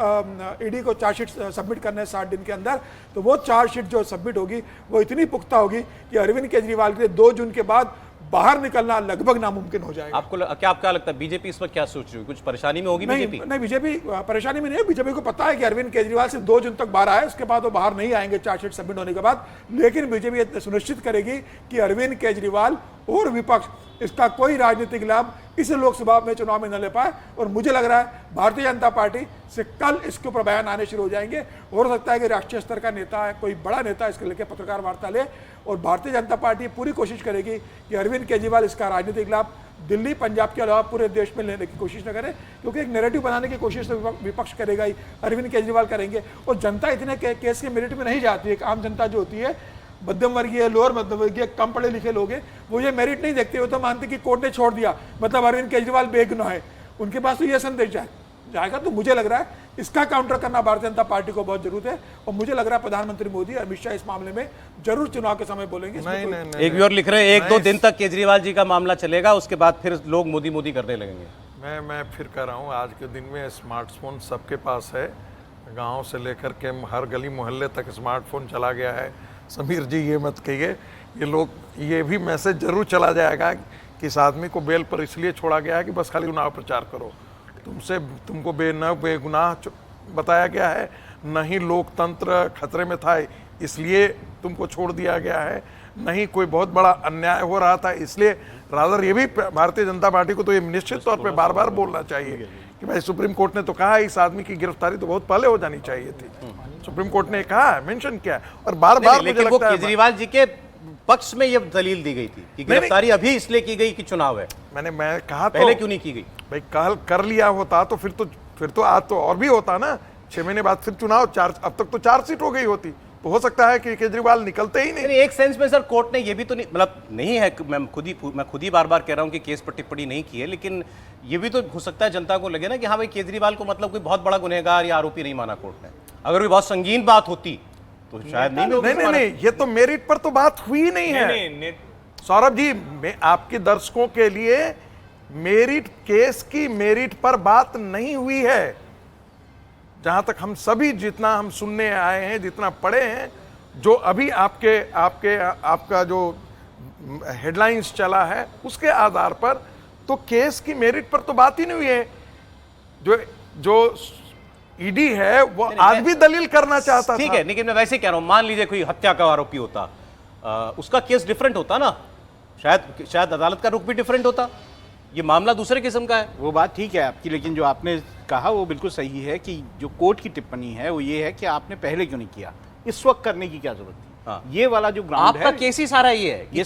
ईडी को चार्जशीट सबमिट करना है 60 दिन के अंदर, तो वो चार्जशीट जो सबमिट होगी वो इतनी पुख्ता होगी कि अरविंद केजरीवाल के लिए 2 जून के बाद बाहर निकलना लगभग नामुमकिन हो जाएगा। आपको क्या लगता है बीजेपी इस वक्त क्या सोच रही है? कुछ परेशानी में होगी बीजेपी? नहीं, बीजेपी परेशानी में नहीं है। बीजेपी को पता है कि अरविंद केजरीवाल सिर्फ 2 जून तक बाहर आए, उसके बाद वो बाहर नहीं आएंगे चार्जशीट सबमिट होने के बाद। लेकिन बीजेपी ये सुनिश्चित करेगी कि अरविंद केजरीवाल और विपक्ष इसका कोई राजनीतिक लाभ इस लोकसभा में चुनाव में न ले पाए। और मुझे लग रहा है भारतीय जनता पार्टी से कल इसके ऊपर बयान आने शुरू हो जाएंगे। हो सकता है कि राष्ट्रीय स्तर का नेता है, कोई बड़ा नेता इसके लेकर पत्रकार वार्ता ले, और भारतीय जनता पार्टी पूरी कोशिश करेगी कि अरविंद केजरीवाल इसका राजनीतिक लाभ दिल्ली, पंजाब के अलावा पूरे देश में लेने की कोशिश न करें, क्योंकि एक नैरेटिव बनाने की कोशिश तो विपक्ष करेगा ही, अरविंद केजरीवाल करेंगे। और जनता इतने केस के मेरिट में नहीं जाती है। एक आम जनता जो होती है, मध्यम वर्गीय, लोअर मध्यम वर्गीय, कम पढ़े लिखे लोग हैं, वो ये मेरिट नहीं देखते। वो तो मानते कि कोर्ट ने छोड़ दिया मतलब अरविंद केजरीवाल बेगुनाह है। उनके पास तो ये संदेश जाएगा। तो मुझे लग रहा है इसका काउंटर करना भारतीय जनता पार्टी को बहुत जरूरत है। और मुझे लग रहा है प्रधानमंत्री मोदी, अमित शाह इस मामले में जरूर चुनाव के समय बोलेंगे। नहीं, एक व्यूअर लिख रहे हैं 1-2 दिन तक केजरीवाल जी का मामला चलेगा, उसके बाद फिर लोग मोदी मोदी करने लगेंगे। मैं फिर कह रहा हूँ, आज के दिन में स्मार्टफोन सबके पास है। गांव से लेकर के हर गली मोहल्ले तक स्मार्टफोन चला गया है। समीर जी ये मत कहिए, ये भी मैसेज जरूर चला जाएगा कि इस आदमी को बेल पर इसलिए छोड़ा गया है कि बस खाली चुनाव प्रचार करो। तुमको बेगुनाह बताया गया है, नहीं लोकतंत्र खतरे में था इसलिए तुमको छोड़ दिया गया है, नहीं कोई बहुत बड़ा अन्याय हो रहा था इसलिए। रादर ये भी भारतीय जनता पार्टी को तो ये निश्चित तौर पे बार बार बोलना चाहिए कि भाई सुप्रीम कोर्ट ने तो कहा है इस आदमी की गिरफ्तारी तो बहुत पहले हो जानी चाहिए थी। सुप्रीम कोर्ट ने कहा है, मेंशन किया है, और बार बार लेकिन वो केजरीवाल जी के पक्ष में ये दलील दी गई थी कि गिरफ्तारी अभी इसलिए की गई कि चुनाव है। मैं कहा पहले क्यों नहीं की गई? भाई कल कर लिया होता तो फिर तो आज तो और भी होता ना, 6 महीने बाद फिर चुनाव, अब तक तो 4 सीट हो गई होती, तो हो सकता है कि केजरीवाल निकलते ही नहीं। एक सेंस में सर कोर्ट ने ये भी तो नहीं, मतलब नहीं है, मैं खुद ही बार बार कह रहा हूं कि केस पर टिप्पणी नहीं की है, लेकिन ये भी तो हो सकता है जनता को लगे ना कि हाँ भाई केजरीवाल को मतलब कोई बहुत बड़ा गुनहगार या आरोपी नहीं माना कोर्ट ने। अगर कोई बहुत संगीन बात होती तो शायद नहीं, ये तो मेरिट पर तो बात हुई नहीं है। सौरभ जी, मैं आपके दर्शकों के लिए मेरिट केस की मेरिट पर बात नहीं हुई है। जहां तक हम सभी जितना हम सुनने आए हैं, जितना पढ़े हैं, जो अभी आपका जो हेडलाइंस चला है उसके आधार पर, तो केस की मेरिट पर तो बात ही नहीं हुई है। जो ईडी है वो आज भी दलील करना चाहता था। ठीक है, लेकिन मैं वैसे कह रहा हूं, मान लीजिए कोई हत्या का आरोपी होता, उसका केस डिफरेंट होता ना, शायद अदालत का रुख भी डिफरेंट होता। ये मामला दूसरे किस्म का है। वो बात ठीक है आपकी, लेकिन जो आपने कहा वो बिल्कुल सही है कि जो कोर्ट की टिप्पणी है वो ये है कि आपने पहले क्यों नहीं किया, इस वक्त करने की क्या जरूरत थी। हाँ। ये वाला जो ग्राउंड आपका केस ही सारा ये है, ये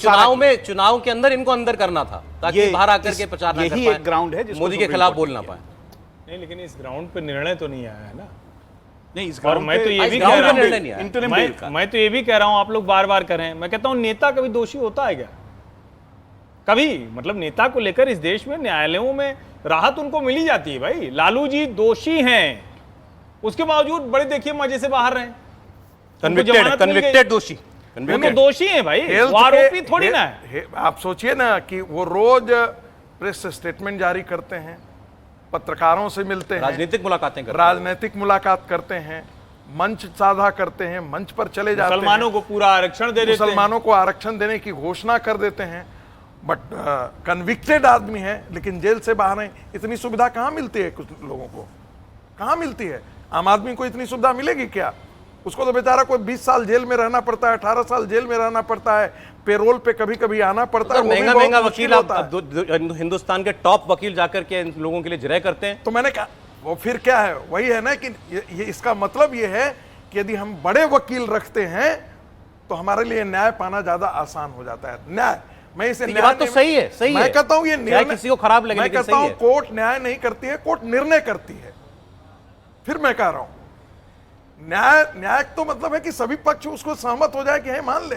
चुनाव के अंदर इनको अंदर करना था ताकि बाहर आकर के प्रचार ना कर पाए, यही एक ग्राउंड है मोदी के खिलाफ बोल ना पाए। नहीं, लेकिन इस ग्राउंड पे निर्णय तो नहीं आया है ना। नहीं, इस और मैं तो ये भी कह रहा हूं, मैं तो ये भी कह रहा हूं, आप लोग बार बार करें, मैं कहता हूं नेता कभी दोषी होता है क्या? कभी, मतलब नेता को लेकर इस देश में न्यायालयों में राहत उनको मिली जाती है। भाई लालू जी दोषी हैं, उसके बावजूद बड़े देखिए मजे से बाहर रहे, कन्विक्टेड दोषी, वो दोषी हैं भाई, वो आरोपी थोड़ी ना है। आप सोचिए ना कि वो रोज प्रेस स्टेटमेंट जारी करते हैं, पत्रकारों से मिलते हैं, राजनीतिक मुलाकात करते हैं, मंच साझा करते हैं, मंच पर चले जाते हैं, मुसलमानों को पूरा आरक्षण दे देते हैं, मुसलमानों को आरक्षण देने की घोषणा कर देते हैं। बट कन्विक्टेड आदमी है लेकिन जेल से बाहर है। इतनी सुविधा कहां मिलती है कुछ लोगों को, कहां मिलती है? आम आदमी को इतनी सुविधा मिलेगी क्या? उसको तो बेचारा कोई 20 साल जेल में रहना पड़ता है, 18 साल जेल में रहना पड़ता है, पेरोल पे कभी कभी आना पड़ता है। वो भी महंगा बहुत महंगा मुश्किल वकील आप होता है। हिंदुस्तान के टॉप वकील जाकर के इन लोगों के लिए जिरह करते हैं। तो मैंने कहा वो फिर क्या है, वही है ना कि ये इसका मतलब ये है कि यदि हम बड़े वकील रखते हैं तो हमारे लिए न्याय पाना ज्यादा आसान हो जाता है। न्याय, मैं इसे ये बात तो सही है, सही है। मैं कहता हूं ये चाहे निर्णय किसी को खराब लगे, मैं लेकिन कहता सही हूं है। कोर्ट न्याय नहीं करती है, कोर्ट निर्णय करती है। फिर मैं कह रहा हूं न्याय तो मतलब है कि सभी पक्ष उसको सहमत हो जाए कि है मान ले,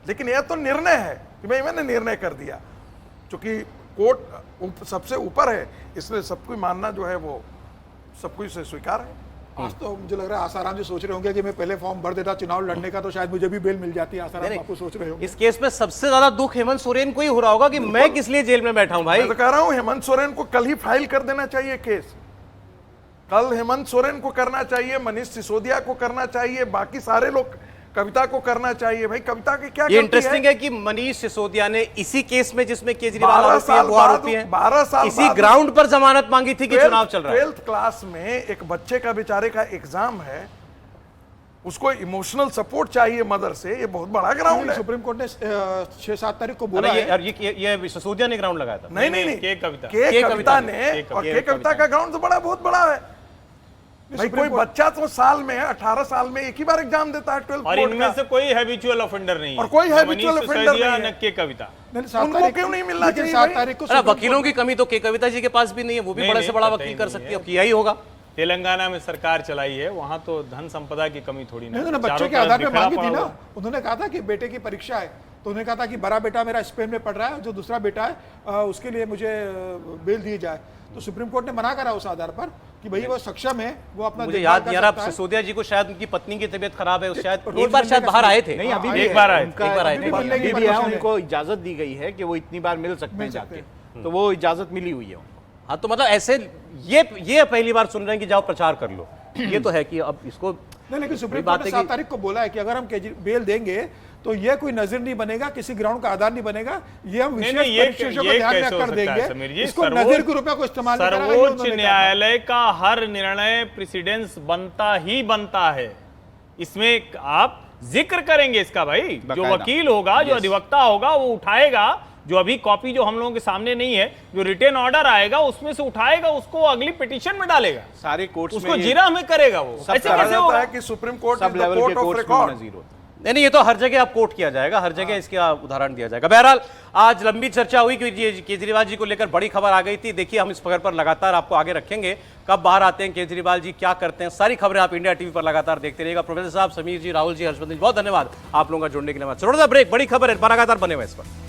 लेकिन यह तो निर्णय है कि भाई मैंने निर्णय कर दिया। चूंकि कोर्ट सबसे ऊपर है, इसलिए सबको मानना जो है वो सब कुछ से स्वीकार है। आज तो मुझे लग रहा है आसाराम जी सोच रहे होंगे कि मैं पहले फॉर्म भर देता चुनाव लड़ने का, तो शायद मुझे भी बेल मिल जाती है। आसाराम नहीं, बापू सोच रहे होंगे। इस केस में सबसे ज्यादा दुख हेमंत सोरेन को ही हो रहा होगा कि मैं किस लिए जेल में बैठा हूं भाई। मैं तो कह रहा हूं हेमंत सोरेन को कल ही फाइल कर देना चाहिए केस। कल हेमंत सोरेन को करना चाहिए, मनीष सिसोदिया को करना चाहिए, बाकी सारे लोग, कविता को करना चाहिए। भाई कविता की क्या ये गलती इंटरेस्टिंग है कि मनीष सिसोदिया ने इसी केस में जिसमें केजरीवाल 12 आरोपी है, साल वो बाद, आरोपी है, 12 साल इसी बाद ग्राउंड पर जमानत मांगी थी कि चुनाव चल रहा है। 12th क्लास में एक बच्चे का बेचारे का एग्जाम है, उसको इमोशनल सपोर्ट चाहिए मदर से। ये बहुत बड़ा ग्राउंड है। सुप्रीम कोर्ट ने 6-7 तारीख को अरे बोला है। ये सिसोदिया ने ग्राउंड लगाया था। नहीं नहीं के कविता। के कविता कविता ने, ने, और के के कविता का ग्राउंड तो बड़ा बहुत बड़ा है भाई। कोई बच्चा तो साल में 18 साल में एक ही बार एग्जाम देता है 12th और बोर्ड इनमें का। से कोई हैबिचुअल ऑफेंडर नहीं है, और कोई न habitual मनीष offender सिसोदिया, नहीं है। न के कविता। नहीं, 7 उनको तारीख क्यों नहीं मिलना लेकिन चाहिए 7 भाई? तारीख को अरे सुप्रीम वकीलों की कमी तो के कविता जी के पास भी नहीं है, वो भी नहीं, बड़े नहीं, से बड़ा कतई वकील कर नहीं सकती है। है, किया ही होगा। तेलंगाना में सरकार चलाई है, वहां तो धन संपदा की कमी थोड़ी नहीं, ना, उन्होंने बच्चों चारों के तरफ आधार पे बिखरा मांगी थी पड़ा ना। हुआ। उन्होंने कहा था कि बेटे की परीक्षा है, तो उन्होंने कहा था कि बड़ा बेटा मेरा स्पेन में पढ़ रहा है, जो दूसरा बेटा है उसके लिए मुझे बेल दी जाए। तो सुप्रीम कोर्ट ने मना करा उस आधार पर कि भाई वो सक्षम है, वो अपना मुझे देखभाल याद कर नहीं आ रहा, सकता है। सिसोदिया जी को शायद उनकी पत्नी की तबीयत खराब है, शायद रोज एक बार मिलने शायद का बाहर आए थे। नहीं अभी हाँ, भी एक है। बार आए थे। उनका एक बार आए थे। अभी मिलने की भी है, परमिशन है। उनको इजाजत दी गई है कि वो इतनी बार मिल सकते हैं जाके, तो वो इजाजत मिली हुई है उनको। हाँ तो मतलब ऐसे ये पहली बार सुन रहे हैं कि जाओ प्रचार कर लो। ये तो है कि अब इसको नहीं, लेकिन सुप्रीम बात कोर्ट ने है कि- 7 तारीख को बोला है कि अगर हम बेल देंगे तो ये कोई नजर नहीं बनेगा, किसी ग्राउंड का आधार नहीं बनेगा, ये हम नहीं, विशेष ये परिशिष्टों को ये ध्यान में कैसे हो रखकर सकता है समीर देंगे। जी? इसको नजर के रुपये को इस्तेमाल नहीं करेगा, ये सर्वोच्च उन्होंने कहा था। न्यायालय का हर निर्णय प्रेसिडेंस बनता ही बनता है। इसमें आप जिक्र करेंगे इसका भाई, जो बकायदा। वकील होगा, जो अधिवक्ता होगा, वो उठाएगा। जो अभी कॉपी जो हम लोगों के सामने नहीं है, जो रिटर्न ऑर्डर आएगा उसमें से उठाएगा, उसको अगली पिटीशन में डालेगा, सारे कोर्ट्स उसको में ये जिरा में करेगा। वो ऐसे कहा कैसे जाता होगा? है कि सुप्रीम कोर्ट सब इज द लेवल के कोर्ट ऑफ कोर्ट्स में रिकॉर्ड। नजीर होता है। नहीं ये तो हर जगह आप कोर्ट किया जाएगा, हर जगह इसका उदाहरण दिया जाएगा। बहरहाल आज लंबी चर्चा हुई क्योंकि केजरीवाल जी को लेकर बड़ी खबर आ गई थी। देखिए हम इस खबर पर लगातार आपको आगे रखेंगे, कब बाहर आते हैं केजरीवाल जी, क्या करते हैं, सारी खबरें आप इंडिया टीवी पर लगातार देखते रहिएगा। प्रोफेसर साहब, समीर जी, राहुल जी, हर्षवर्धन जी, बहुत धन्यवाद आप लोगों का जुड़ने के लिए। छोटा सा ब्रेक, बड़ी खबर है, लगातार बने हुए इस पर।